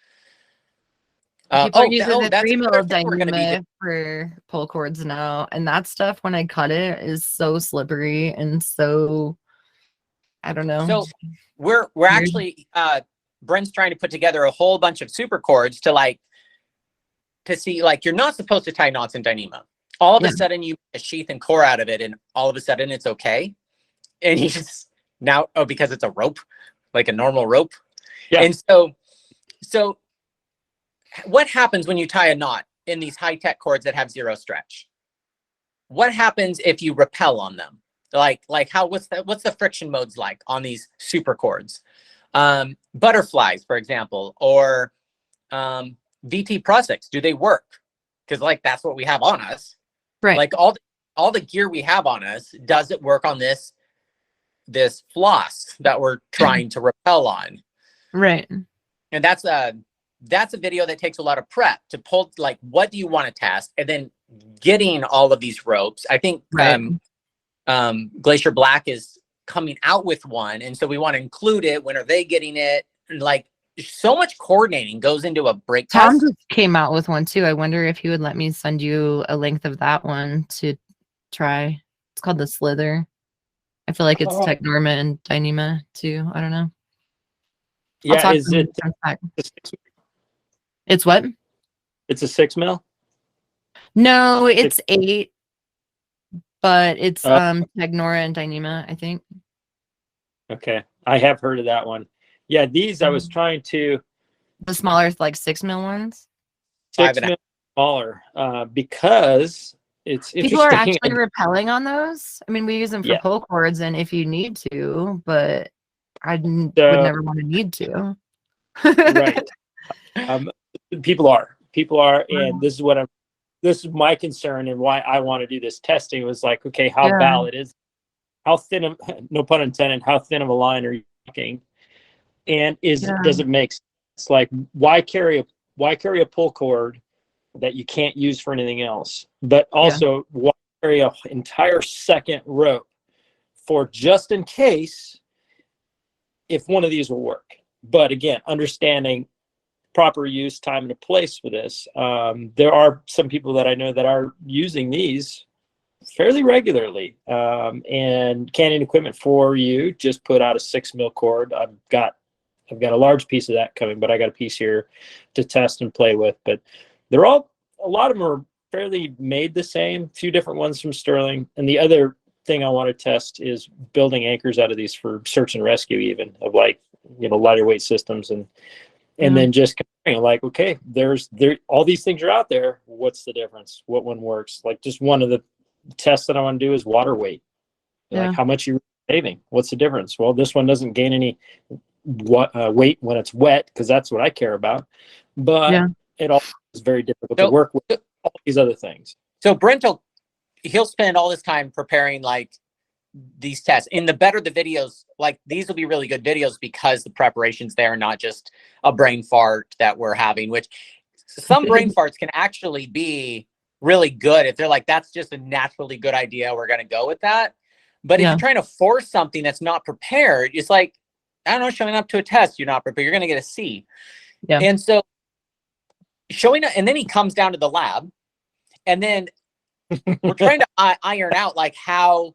People are using the 3 mil of Dyneema for pull cords now, and that stuff when I cut it is so slippery and so, I don't know. So we're actually Brent's trying to put together a whole bunch of super cords to see, like, you're not supposed to tie knots in Dyneema. All of a sudden you make a sheath and core out of it, and all of a sudden it's okay. And you just because it's a rope, like a normal rope. Yeah. And so what happens when you tie a knot in these high-tech cords that have zero stretch? What happens if you rappel on them? Like what's the friction modes like on these super cords? Butterflies, for example, or VT Pro-Six, do they work? Because like that's what we have on us. Right. Like all the gear we have on us, does it work on this floss that we're trying to rappel on? Right. And that's a video that takes a lot of prep to pull, like, what do you want to test, and then getting all of these ropes. I think Glacier Black is coming out with one, and so we want to include it. When are they getting it? And like, so much coordinating goes into a break test. Tom just came out with one too. I wonder if he would let me send you a link of that one to try. It's called the Slither. I feel like it's Technorma and Dyneema too. I don't know. Yeah, is it? It's what? It's a 6 mil. No, it's 8, but it's Technora and Dyneema, I think. Okay, I have heard of that one. Yeah, these I was trying to. The smaller, like 6 mil ones. 6 mil smaller, because it's people are actually rappelling on those. I mean, we use them for pull cords, and if you need to, but I would never want to need to. Right. People are, and this is my concern and why I want to do this testing. Was like, okay, how valid is, how thin of, no pun intended, how thin of a line are you talking? And does it make sense? Like, why carry a pull cord that you can't use for anything else? But also, why carry an entire second rope for just in case if one of these will work? But again, understanding proper use, time, and a place for this. There are some people that I know that are using these fairly regularly. And Canyon Equipment for You just put out a 6 mil cord. I've got I've got a large piece of that coming, but I got a piece here to test and play with. But they're all, a lot of them are fairly made the same. A few different ones from Sterling, and the other thing I want to test is building anchors out of these for search and rescue, even of like, you know, lighter weight systems, and then just comparing, like, okay, there all these things are out there. What's the difference? What one works? Like, just one of the tests that I want to do is water weight. Like, how much you're saving? What's the difference? Well, this one doesn't gain any weight when it's wet, because that's what I care about. But it also is very difficult to work with all these other things. So Brent he'll spend all this time preparing like these tests. In the better the videos, like these will be really good videos because the preparation's there, not just a brain fart that we're having, which some brain farts can actually be really good if they're like, that's just a naturally good idea, we're going to go with that. But if you're trying to force something that's not prepared, it's like, I don't know, showing up to a test, you're not prepared, you're going to get a C. And so showing up, and then he comes down to the lab, and then we're trying to iron out like how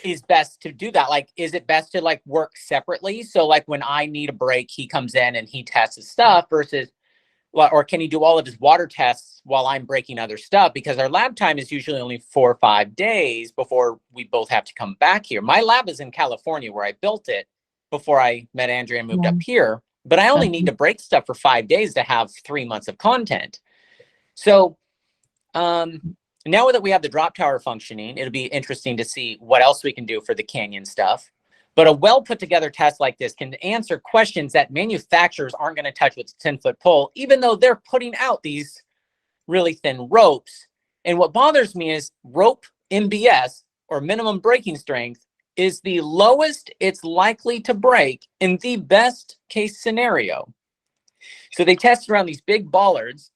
is best to do that. Like, is it best to like work separately? So like when I need a break, he comes in and he tests his stuff versus, or can he do all of his water tests while I'm breaking other stuff? Because our lab time is usually only 4 or 5 days before we both have to come back here. My lab is in California where I built it before I met Andrea and moved up here, but I only need to break stuff for 5 days to have 3 months of content. So, now that we have the drop tower functioning, it'll be interesting to see what else we can do for the canyon stuff. But a well put together test like this can answer questions that manufacturers aren't going to touch with a 10-foot pole, even though they're putting out these really thin ropes. And what bothers me is rope MBS, or minimum breaking strength, is the lowest it's likely to break in the best case scenario. So they tested around these big bollards,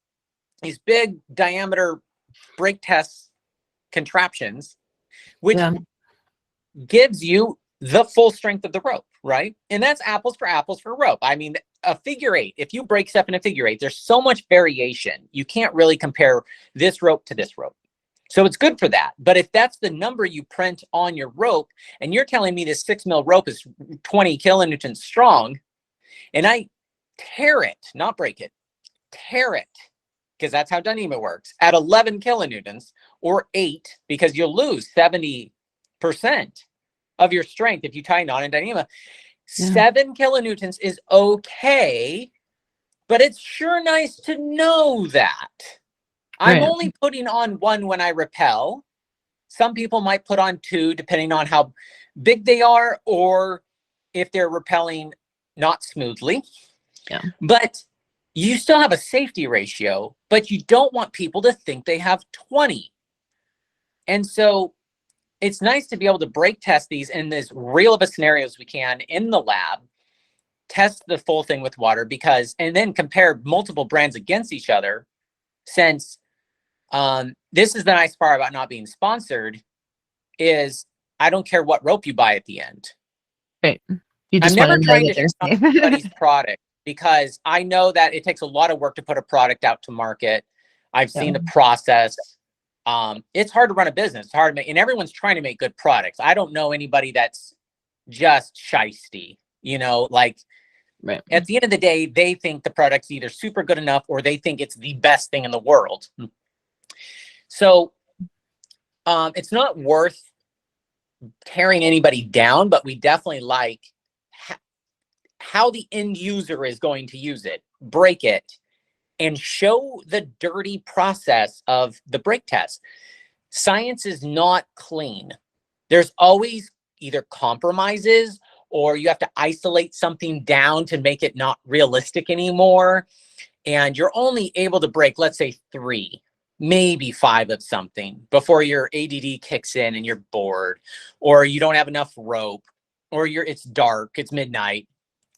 these big diameter break test contraptions, which gives you the full strength of the rope, right? And that's apples for rope. I mean, a figure eight, if you break stuff in a figure eight, there's so much variation. You can't really compare this rope to this rope. So it's good for that. But if that's the number you print on your rope, and you're telling me this 6 mil rope is 20 kilonewtons strong, and I tear it, not break it, tear it, because that's how Dyneema works, at 11 kilonewtons or 8, because you'll lose 70% of your strength if you tie a knot in Dyneema. 7 kilonewtons is okay, but it's sure nice to know that. I'm only putting on 1 when I rappel. Some people might put on 2, depending on how big they are or if they're rappelling not smoothly. But you still have a safety ratio, but you don't want people to think they have 20. And so it's nice to be able to break test these in as real of a scenario as we can in the lab, test the full thing with water, because, and then compare multiple brands against each other, since this is the nice part about not being sponsored, is I don't care what rope you buy at the end. Right. You just I'm want never to know trying that to they're shop safe. somebody's product, because I know that it takes a lot of work to put a product out to market. I've seen the process. It's hard to run a business. It's hard to make, and everyone's trying to make good products. I don't know anybody that's just shysty, you know, like at the end of the day, they think the product's either super good enough or they think it's the best thing in the world. So it's not worth tearing anybody down, but we definitely like how the end user is going to use it, break it, and show the dirty process of the break test. Science is not clean. There's always either compromises, or you have to isolate something down to make it not realistic anymore. And you're only able to break, let's say 3, maybe 5 of something before your ADD kicks in and you're bored, or you don't have enough rope, or it's dark, it's midnight.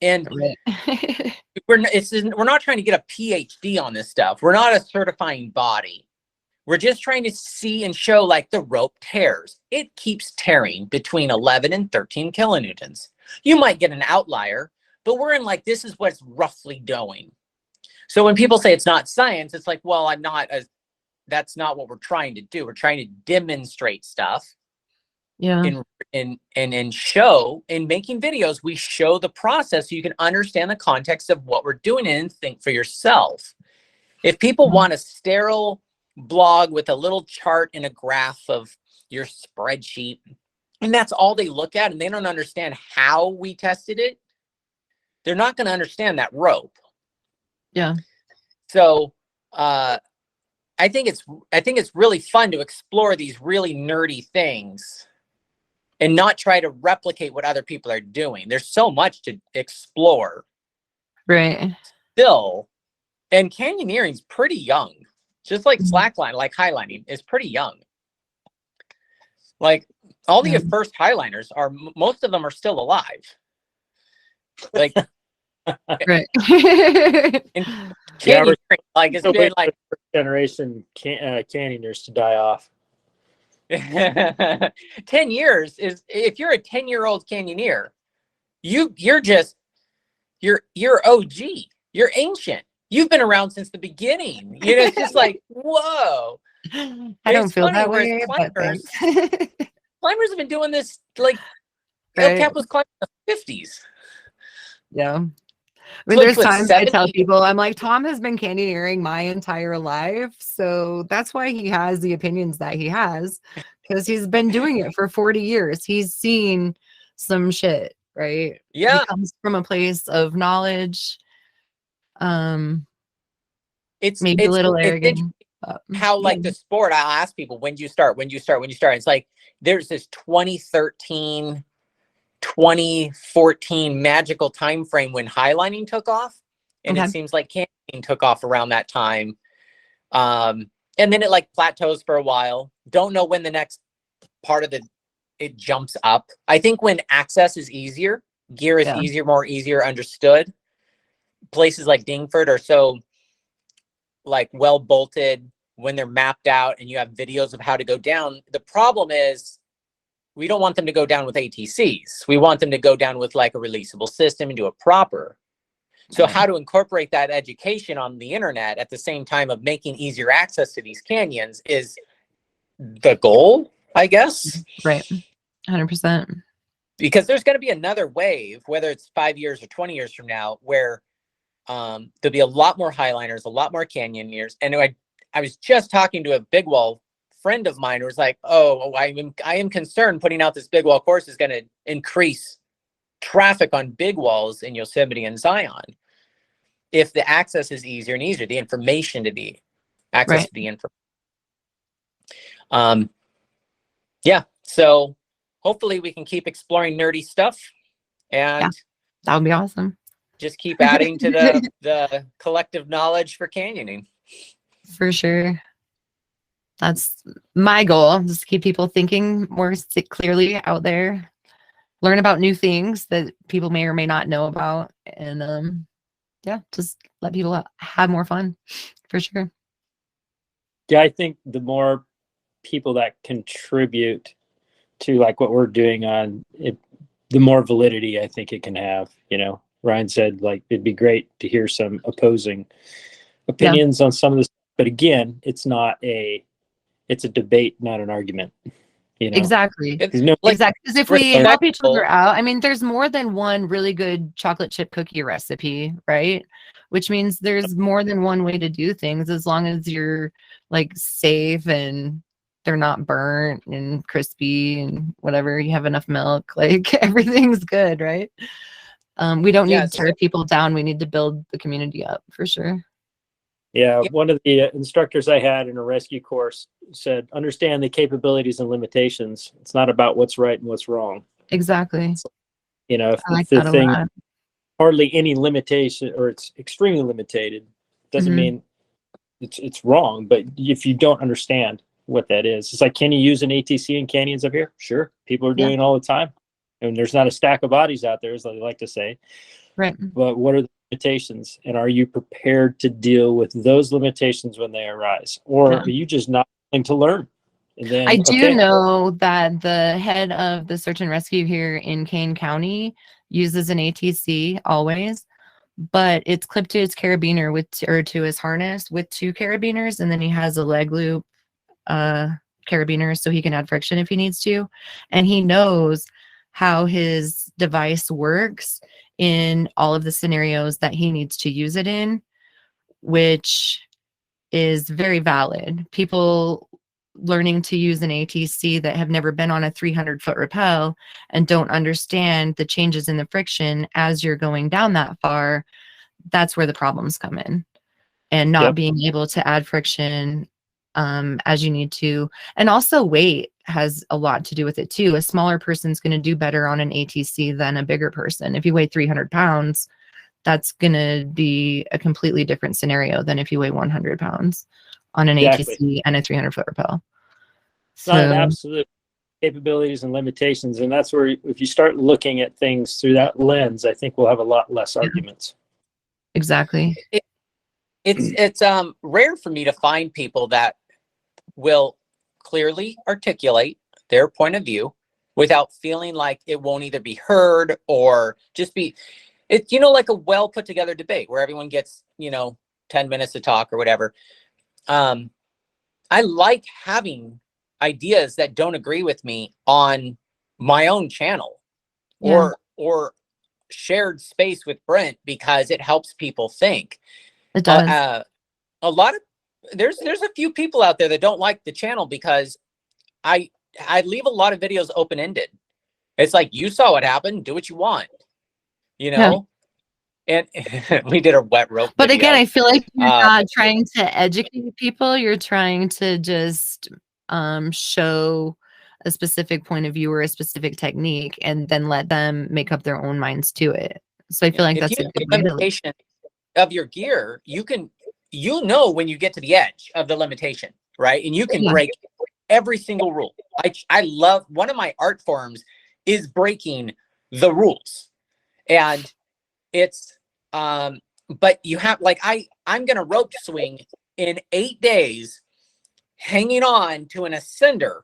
And we're not trying to get a PhD on this stuff. We're not a certifying body. We're just trying to see and show, like, the rope tears. It keeps tearing between 11 and 13 kilonewtons. You might get an outlier, but we're in like, this is what's roughly going. So when people say it's not science, it's like, well, that's not what we're trying to do. We're trying to demonstrate stuff. Yeah. in show in making videos, we show the process so you can understand the context of what we're doing and think for yourself. If people want a sterile blog with a little chart and a graph of your spreadsheet, and that's all they look at, and they don't understand how we tested it, they're not going to understand that rope. Yeah. So I think it's really fun to explore these really nerdy things and not try to replicate what other people are doing. There's so much to explore Right. still, and canyoneering's pretty young. Just like slackline, like highlining is pretty young. Like all the first highliners are, most of them are still alive. Like, right. and canyoneering, like it's been like first generation canyoners to die off. 10 years is, if you're a 10-year-old canyoneer, you're OG, you're ancient, you've been around since the beginning. You know, it's just like, whoa. I don't feel that way, but climbers, thanks. climbers have been doing this, like Right. El Cap was climbing in the 50s. Yeah. I mean, So there's it's what, times I tell 70? people, I'm like, Tom has been canyoneering my entire life. So that's why he has the opinions that he has, because he's been doing it for 40 years. He's seen some shit, right? Yeah. He comes from a place of knowledge. It's Maybe a little arrogant. How like the sport, I'll ask people, when do you start? It's like there's this 2013, 2014 magical time frame when highlining took off, and it seems like canyoning took off around that time. And then it like plateaus for a while. Don't know when the next part of it jumps up. I think when access is easier, gear is easier understood. Places like Dingford are so like well bolted when they're mapped out and you have videos of how to go down. The problem is we don't want them to go down with ATCs. We want them to go down with like a releasable system and do it proper. So how to incorporate that education on the internet at the same time of making easier access to these canyons is the goal, I guess. Right. 100%. Because there's going to be another wave, whether it's 5 years or 20 years from now, where there'll be a lot more highliners, a lot more canyoneers. And I was just talking to a big wall friend of mine who was like, oh, I am concerned putting out this big wall course is going to increase traffic on big walls in Yosemite and Zion. If the access is easier and easier, the information to the access to the information. Yeah. So hopefully we can keep exploring nerdy stuff, and that would be awesome. Just keep adding to the collective knowledge for canyoning. For sure. That's my goal, just keep people thinking more clearly out there, learn about new things that people may or may not know about, and just let people have more fun, for sure. Yeah, I think the more people that contribute to like what we're doing on it, the more validity I think it can have. You know, Ryan said like it'd be great to hear some opposing opinions on some of this, but again, it's a debate, not an argument. You know? Exactly. Exactly. Because if we help each other out, I mean, there's more than one really good chocolate chip cookie recipe, right? Which means there's more than one way to do things, as long as you're like safe and they're not burnt and crispy and whatever. You have enough milk, like everything's good, right? We don't need to tear people down. We need to build the community up, for sure. Yeah, one of the instructors I had in a rescue course said, understand the capabilities and limitations. It's not about what's right and what's wrong. Exactly. You know, if the thing hardly any limitation or it's extremely limited, doesn't mean it's wrong. But if you don't understand what that is, it's like, can you use an ATC in canyons up here? Sure. People are doing it all the time. And there's not a stack of bodies out there, as they like to say. Right. But what are the limitations, and are you prepared to deal with those limitations when they arise, or are you just not willing to learn? And then I do know that the head of the search and rescue here in Kane County uses an ATC always, but it's clipped to his carabiner or to his harness with 2 carabiners, and then he has a leg loop carabiners so he can add friction if he needs to. And he knows how his device works in all of the scenarios that he needs to use it in, which is very valid. People learning to use an ATC that have never been on a 300-foot rappel and don't understand the changes in the friction as you're going down that far, that's where the problems come in. And not being able to add friction as you need to. And also weight has a lot to do with it too. A smaller person's going to do better on an ATC than a bigger person. If you weigh 300 pounds, that's going to be a completely different scenario than if you weigh 100 pounds on an ATC and a 300-foot rappel. So absolute capabilities and limitations. And that's where, if you start looking at things through that lens, I think we'll have a lot less arguments. Exactly. It's rare for me to find people that will clearly articulate their point of view without feeling like it won't either be heard or just be, it's, like a well put together debate where everyone gets, 10 minutes to talk or whatever. I like having ideas that don't agree with me on my own channel or shared space with Brent, because it helps people think. It does. A lot of there's a few people out there that don't like the channel because I leave a lot of videos open-ended. It's like, you saw what happened, do what you want, And we did a wet rope but video. Again, I feel like you're not trying to educate people. You're trying to just show a specific point of view or a specific technique and then let them make up their own minds to it. So I feel like that's a good limitation of your gear. You can, when you get to the edge of the limitation, right? And you can break every single rule. I love, one of my art forms is breaking the rules. And it's, but you have, like, I'm going to rope swing in 8 days, hanging on to an ascender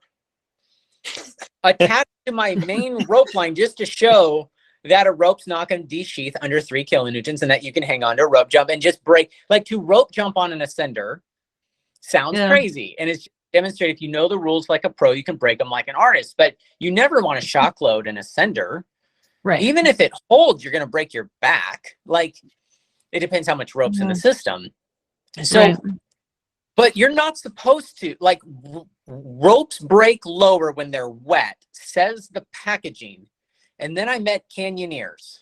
attached to my main rope line, just to show that a rope's not going to de-sheath under 3 kilonewtons and that you can hang on to a rope jump and just break. Like, to rope jump on an ascender sounds crazy. And it's demonstrated, if you know the rules like a pro, you can break them like an artist, but you never want to shock load an ascender. Right. Even if it holds, you're going to break your back. Like, it depends how much rope's in the system. So, but you're not supposed to, like, ropes break lower when they're wet, says the packaging. And then I met canyoneers.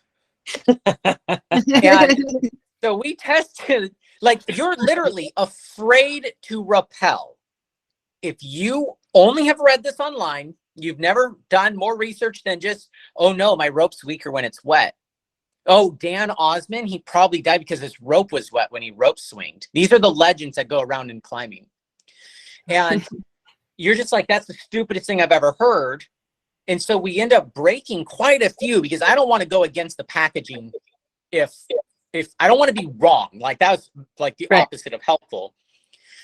And so we tested, like, you're literally afraid to rappel. If you only have read this online, you've never done more research than just, oh no, my rope's weaker when it's wet. Oh, Dan Osman, he probably died because his rope was wet when he rope swinged. These are the legends that go around in climbing. And you're just like, that's the stupidest thing I've ever heard. And so we end up breaking quite a few, because I don't want to go against the packaging. If I don't want to be wrong, like, that was like the opposite of helpful.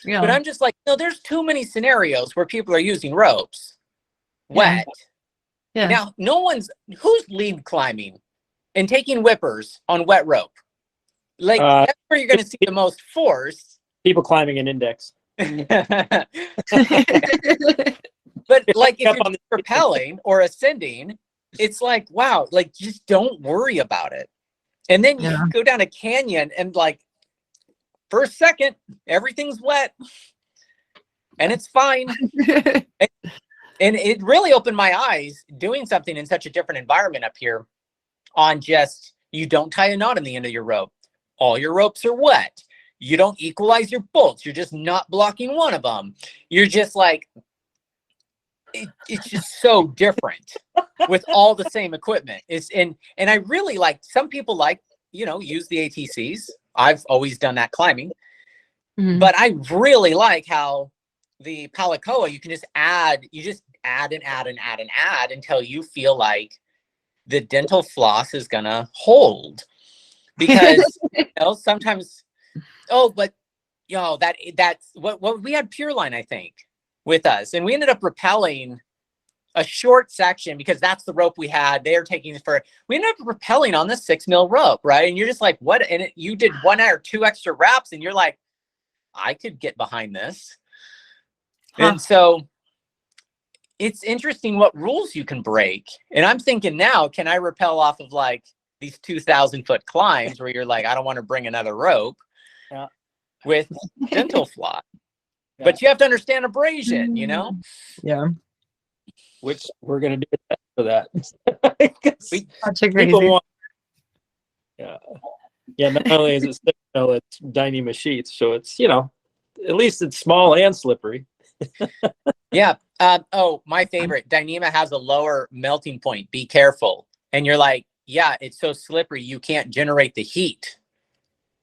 Yeah. But I'm just like, no, there's too many scenarios where people are using ropes wet. Yeah. Now, who's lead climbing and taking whippers on wet rope? Like, that's where you're going to see the most force. People climbing an index. But like, if you're rappelling or ascending, it's like, wow, like, just don't worry about it. And then you go down a canyon and, like, for a second, everything's wet and it's fine. And it really opened my eyes doing something in such a different environment up here, on just, you don't tie a knot in the end of your rope. All your ropes are wet. You don't equalize your bolts. You're just not blocking one of them. You're just like, it's just so different with all the same equipment. And I really like, some people like, use the ATCs. I've always done that climbing. Mm-hmm. But I really like how the Palicoa, you can just add and add until you feel like the dental floss is gonna hold. Because sometimes, that's what we had Pure Line, I think, with us, and we ended up rappelling a short section because that's the rope we had. They're taking we ended up rappelling on the 6 mil rope, right? And you're just like, what? And you did 1 or 2 extra wraps, and you're like, I could get behind this. Huh. And so it's interesting what rules you can break. And I'm thinking now, can I rappel off of like these 2,000-foot climbs where you're like, I don't want to bring another rope with gentle fly. Yeah. But you have to understand abrasion, you know? Yeah. Which we're going to do a test for that. Such a People crazy. want, not only is it stiff, it's Dyneema sheets. So it's, at least it's small and slippery. Yeah. My favorite, Dyneema has a lower melting point. Be careful. And you're like, yeah, it's so slippery. You can't generate the heat.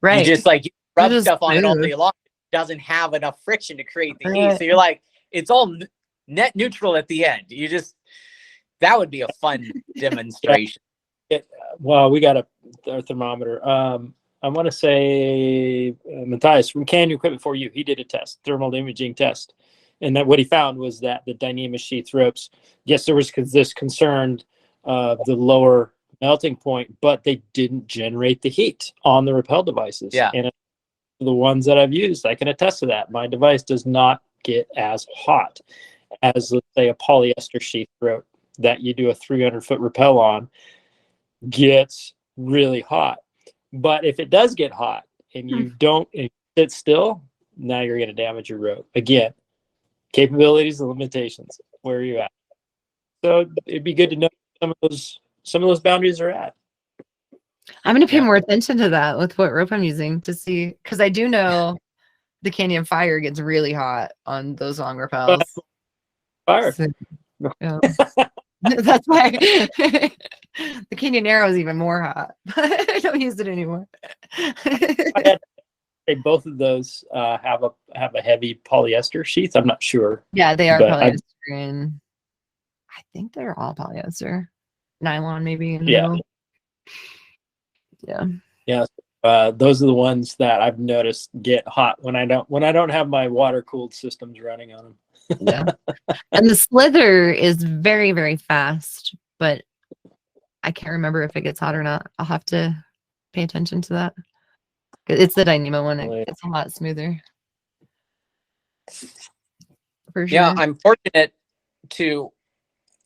Right. You just like rub just stuff on it all smooth. day long. It doesn't have enough friction to create the heat. So you're like, it's all net neutral at the end. That would be a fun demonstration. Well, we got a thermometer. I want to say Matthias from Canyon Equipment for You. He did a test, thermal imaging test, and that what he found was that the Dyneema sheath ropes. Yes, there was this concern of the lower melting point, but they didn't generate the heat on the rappel devices. Yeah. And the ones that I've used, I can attest to that. My device does not get as hot as, let's say, a polyester sheath rope that you do a 300-foot rappel on gets really hot. But if it does get hot and you don't sit still, now you're going to damage your rope. Again, capabilities and limitations. Where are you at? So it'd be good to know some of those boundaries are at. I'm going to pay more attention to that with what rope I'm using to see, because I do know the Canyon Fire gets really hot on those long rappels. Fire. So, yeah. That's why the Canyon Arrow is even more hot. I don't use it anymore. Both of those have a heavy polyester sheath. I'm not sure. Yeah, they are but polyester, and I think they're all polyester. Nylon, maybe in the Yeah. middle. Yeah. Yeah. Those are the ones that I've noticed get hot when I don't have my water cooled systems running on them. Yeah. And the slither is very, very fast, but I can't remember if it gets hot or not. I'll have to pay attention to that. It's the Dyneema one. It's a lot smoother. For sure. Yeah, I'm fortunate to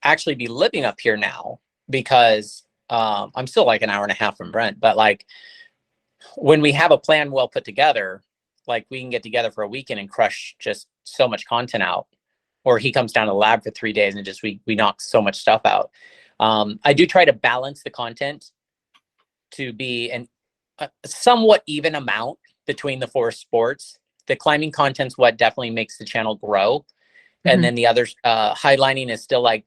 actually be living up here now because I'm still like an hour and a half from Brent. But like when we have a plan well put together, like we can get together for a weekend and crush just so much content out. Or he comes down to the lab for 3 days and just we knock so much stuff out. I do try to balance the content to be a somewhat even amount between the 4 sports. The climbing content's what definitely makes the channel grow. And then the others, highlining is still like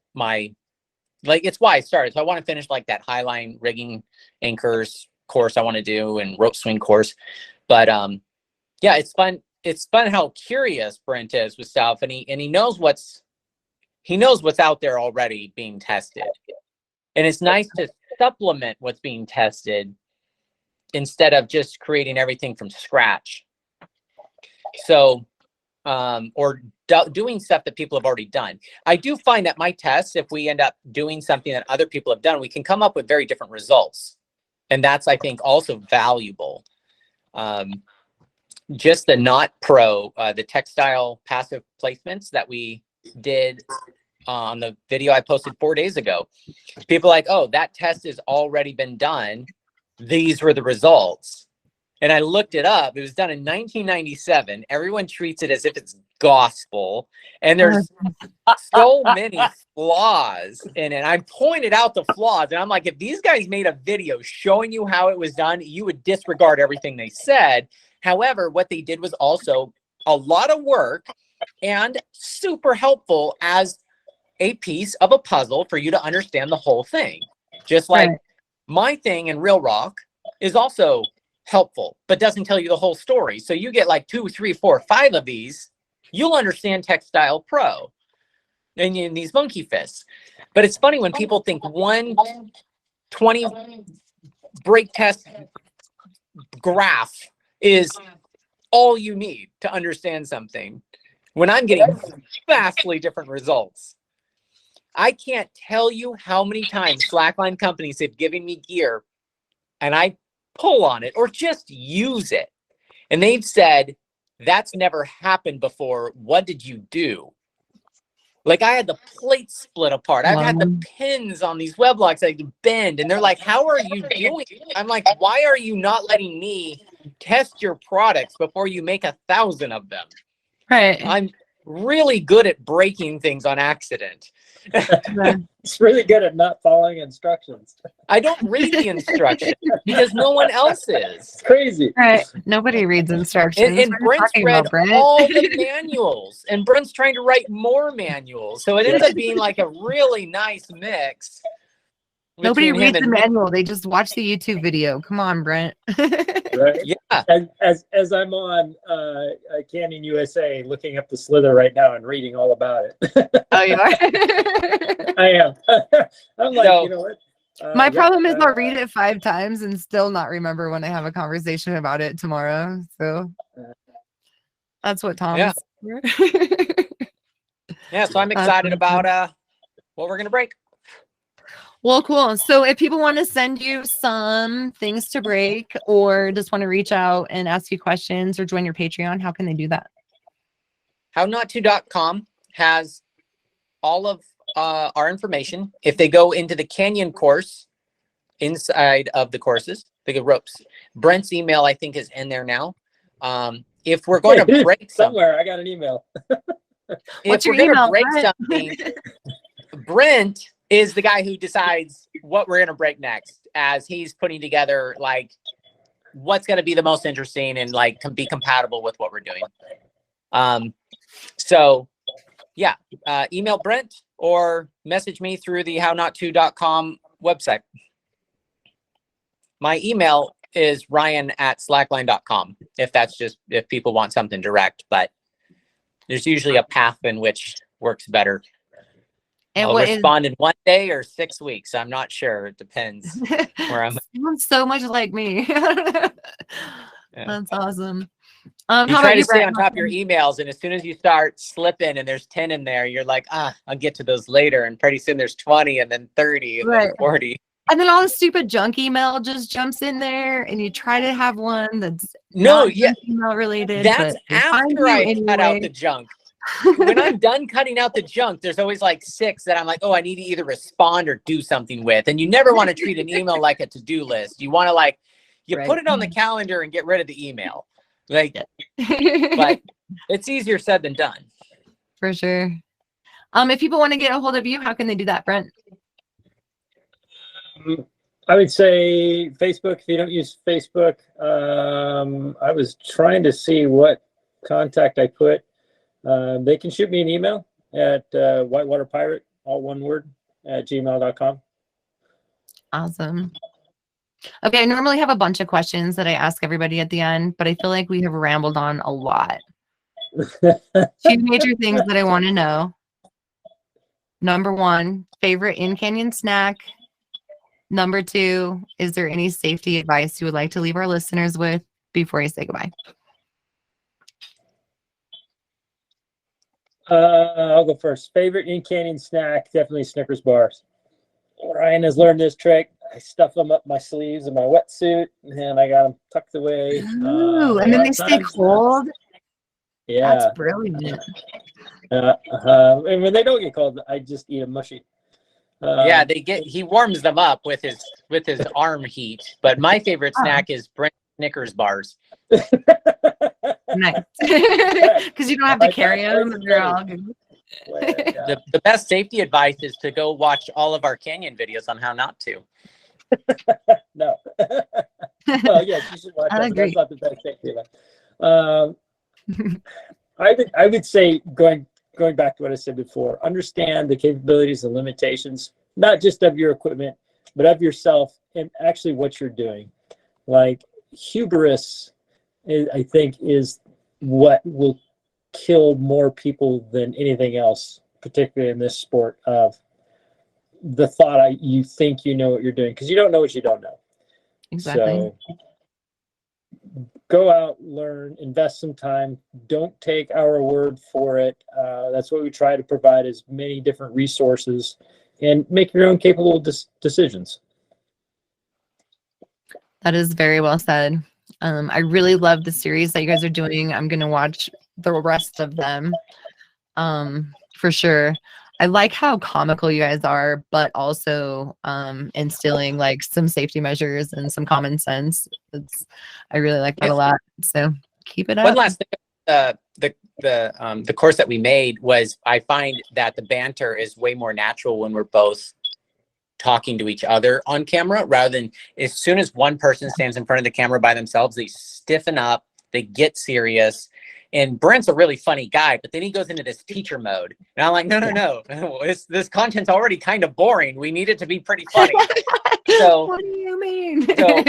it's why I started. So I want to finish like that highline rigging anchors course I want to do and rope swing course. But yeah, it's fun. It's fun how curious Brent is with stuff, and he knows what's out there already being tested. And it's nice to supplement what's being tested instead of just creating everything from scratch. So, doing stuff that people have already done. I do find that my tests, if we end up doing something that other people have done, we can come up with very different results. And that's, I think, also valuable. Just the Not Pro, the textile passive placements that we did on the video I posted 4 days ago. People are like, oh, that test has already been done. These were the results. And I looked it up. It was done in 1997. Everyone treats it as if it's gospel. And there's so many flaws in it. I pointed out the flaws. And I'm like, if these guys made a video showing you how it was done, you would disregard everything they said. However, what they did was also a lot of work and super helpful as a piece of a puzzle for you to understand the whole thing. Just like my thing in Real Rock is also helpful, but doesn't tell you the whole story. So you get like 2, 3, 4, 5 of these, you'll understand Textile Pro and in these monkey fists. But it's funny when people think 120 brake test graph is all you need to understand something, when I'm getting vastly different results. I can't tell you how many times slackline companies have given me gear and I pull on it or just use it. And they've said, that's never happened before. What did you do? Like I had the plates split apart. I've had the Wow. pins on these web locks I could bend, and they're like, "How are you doing?" I'm like, "Why are you not letting me test your products before you make 1,000 of them?" Right. I'm really good at breaking things on accident. It's really good at not following instructions. I don't read the instructions because no one else is. It's crazy. Right. Nobody reads instructions. And What are you Brent's talking read about, Brent? all the manuals, and Brent's trying to write more manuals. So it ends up being like a really nice mix. Nobody between him reads the and me. manual. They just watch the YouTube video. Come on, Brent. Right? Yeah. As I'm on Canyon USA looking up the slither right now and reading all about it. Oh, you are? I am. I'm like, So- you know what? My problem is I'll read it 5 times and still not remember when I have a conversation about it tomorrow. So that's what Tom's. Yeah. Yeah, so I'm excited about what we're gonna break. Well, cool. So if people want to send you some things to break or just want to reach out and ask you questions or join your Patreon, how can they do that? Hownottto.com has all of our information. If they go into the Canyon course, inside of the courses, they go ropes. Brent's email, I think, is in there now. If we're going to break somewhere, I got an email. What's if we're your going to email, break Brent? something, Brent is the guy who decides what we're going to break next, as he's putting together like what's going to be the most interesting and like can be compatible with what we're doing. So yeah, email Brent or message me through the hownottto.com website. My email is ryan@slackline.com if people want something direct, but there's usually a path in which works better. And I'll what respond in 1 day or 6 weeks. I'm not sure. It depends where I'm. Sounds so much like me. Yeah. That's awesome. You How try about to you, stay Brent? on top of your emails, and as soon as you start slipping and there's 10 in there, you're like, I'll get to those later. And pretty soon there's 20 and then 30 and Right. then 40. And then all the stupid junk email just jumps in there, and you try to have one that's No, not yeah, junk email related. that's but they find after you I cut out anyway. the junk. When I'm done cutting out the junk, there's always like 6 that I'm like, I need to either respond or do something with. And you never want to treat an email like a to-do list. You want to Right. put it on the calendar and get rid of the email. Like, Yeah. but it's easier said than done. For sure. If people want to get a hold of you, how can they do that, Brent? I would say Facebook. If you don't use Facebook, I was trying to see what contact I put. They can shoot me an email at whitewaterpirate, all one word, at gmail.com. Awesome. Okay, I normally have a bunch of questions that I ask everybody at the end, but I feel like we have rambled on a lot. 2 major things that I want to know. Number 1, favorite in-canyon snack. Number 2, is there any safety advice you would like to leave our listeners with before you say goodbye? I'll go first. Favorite in-canyon snack, definitely Snickers bars. Ryan has learned this trick. I stuff them up my sleeves in my wetsuit, and I got them tucked away. Ooh, and then they stay cold. Yeah. That's brilliant. And when they don't get cold, I just eat them mushy. Yeah, he warms them up with his arm heat. But my favorite snack is Brent Snickers bars. Nice. Because you don't have to carry them. And they're all good. Yeah. The best safety advice is to go watch all of our canyon videos on how not to. No. Well, yes, you should watch I that. But agree. that's not the best safety advice. I would say going back to what I said before, understand the capabilities and limitations, not just of your equipment, but of yourself and actually what you're doing. Like hubris, I think, is what will kill more people than anything else, particularly in this sport, of the thought you think you know what you're doing, because you don't know what you don't know. Exactly. So go out, learn, invest some time. Don't take our word for it. That's what we try to provide, as many different resources, and make your own capable decisions. That is very well said. I really love the series that you guys are doing. I'm going to watch the rest of them. For for sure. I like how comical you guys are, but also instilling like some safety measures and some common sense. I really like that a lot. So keep it up. One last thing, the course that we made was, I find that the banter is way more natural when we're both talking to each other on camera, rather than as soon as one person stands in front of the camera by themselves, they stiffen up, they get serious. And Brent's a really funny guy, but then he goes into this teacher mode. And I'm like, no. This content's already kind of boring. We need it to be pretty funny. So what do you mean? So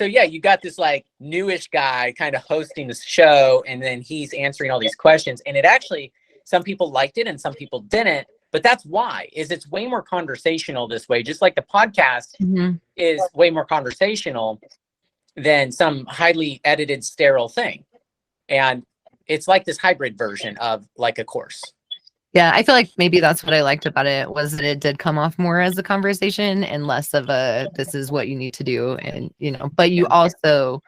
yeah, you got this like newish guy kind of hosting the show, and then he's answering all these questions. And it actually, some people liked it and some people didn't. But that's why, is it's way more conversational this way. Just like the podcast is way more conversational than some highly edited, sterile thing. And it's like this hybrid version of like a course. Yeah, I feel like maybe that's what I liked about it, was that it did come off more as a conversation and less of a, this is what you need to do. And, but you also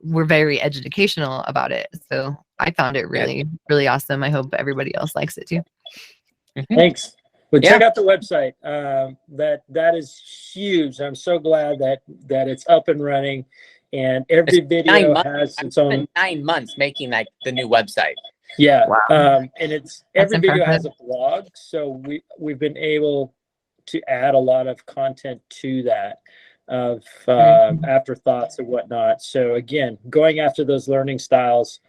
were very educational about it. So I found it really, really awesome. I hope everybody else likes it too. Thanks. Well, check out the website. That is huge. I'm so glad that it's up and running, and every video has its own. 9 months making like the new website. Yeah. Wow. And it's That's every video has impressive. a blog, so we've been able to add a lot of content to that, of afterthoughts and whatnot. So again, going after those learning styles,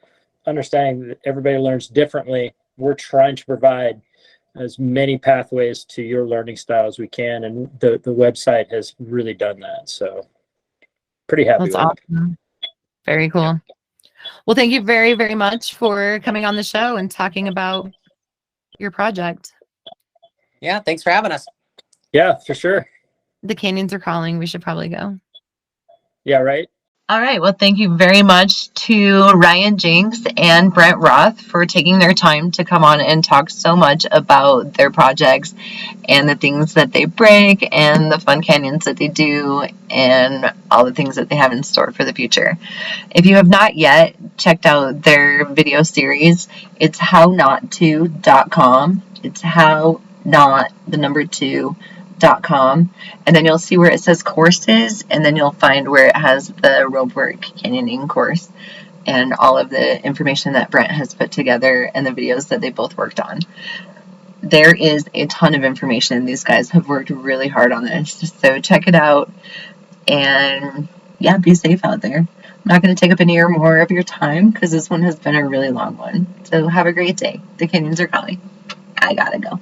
understanding that everybody learns differently, we're trying to provide as many pathways to your learning style as we can, and the website has really done that. So pretty happy That's with it. awesome. Very cool. Well, thank you very, very much for coming on the show and talking about your project. Yeah, thanks for having us. Yeah, for sure. The canyons are calling. We should probably go. Yeah, right. All right. Well, thank you very much to Ryan Jenks and Brent Roth for taking their time to come on and talk so much about their projects and the things that they break and the fun canyons that they do and all the things that they have in store for the future. If you have not yet checked out their video series, it's hownot2.com. It's hownot2.com, and then you'll see where it says courses, and then you'll find where it has the ropework canyoning course and all of the information that Brent has put together and the videos that they both worked on. There is a ton of information. These guys have worked really hard on this, so check it out, and yeah, be safe out there. I'm not going to take up any more of your time because this one has been a really long one. So have a great day. The canyons are calling. I gotta go.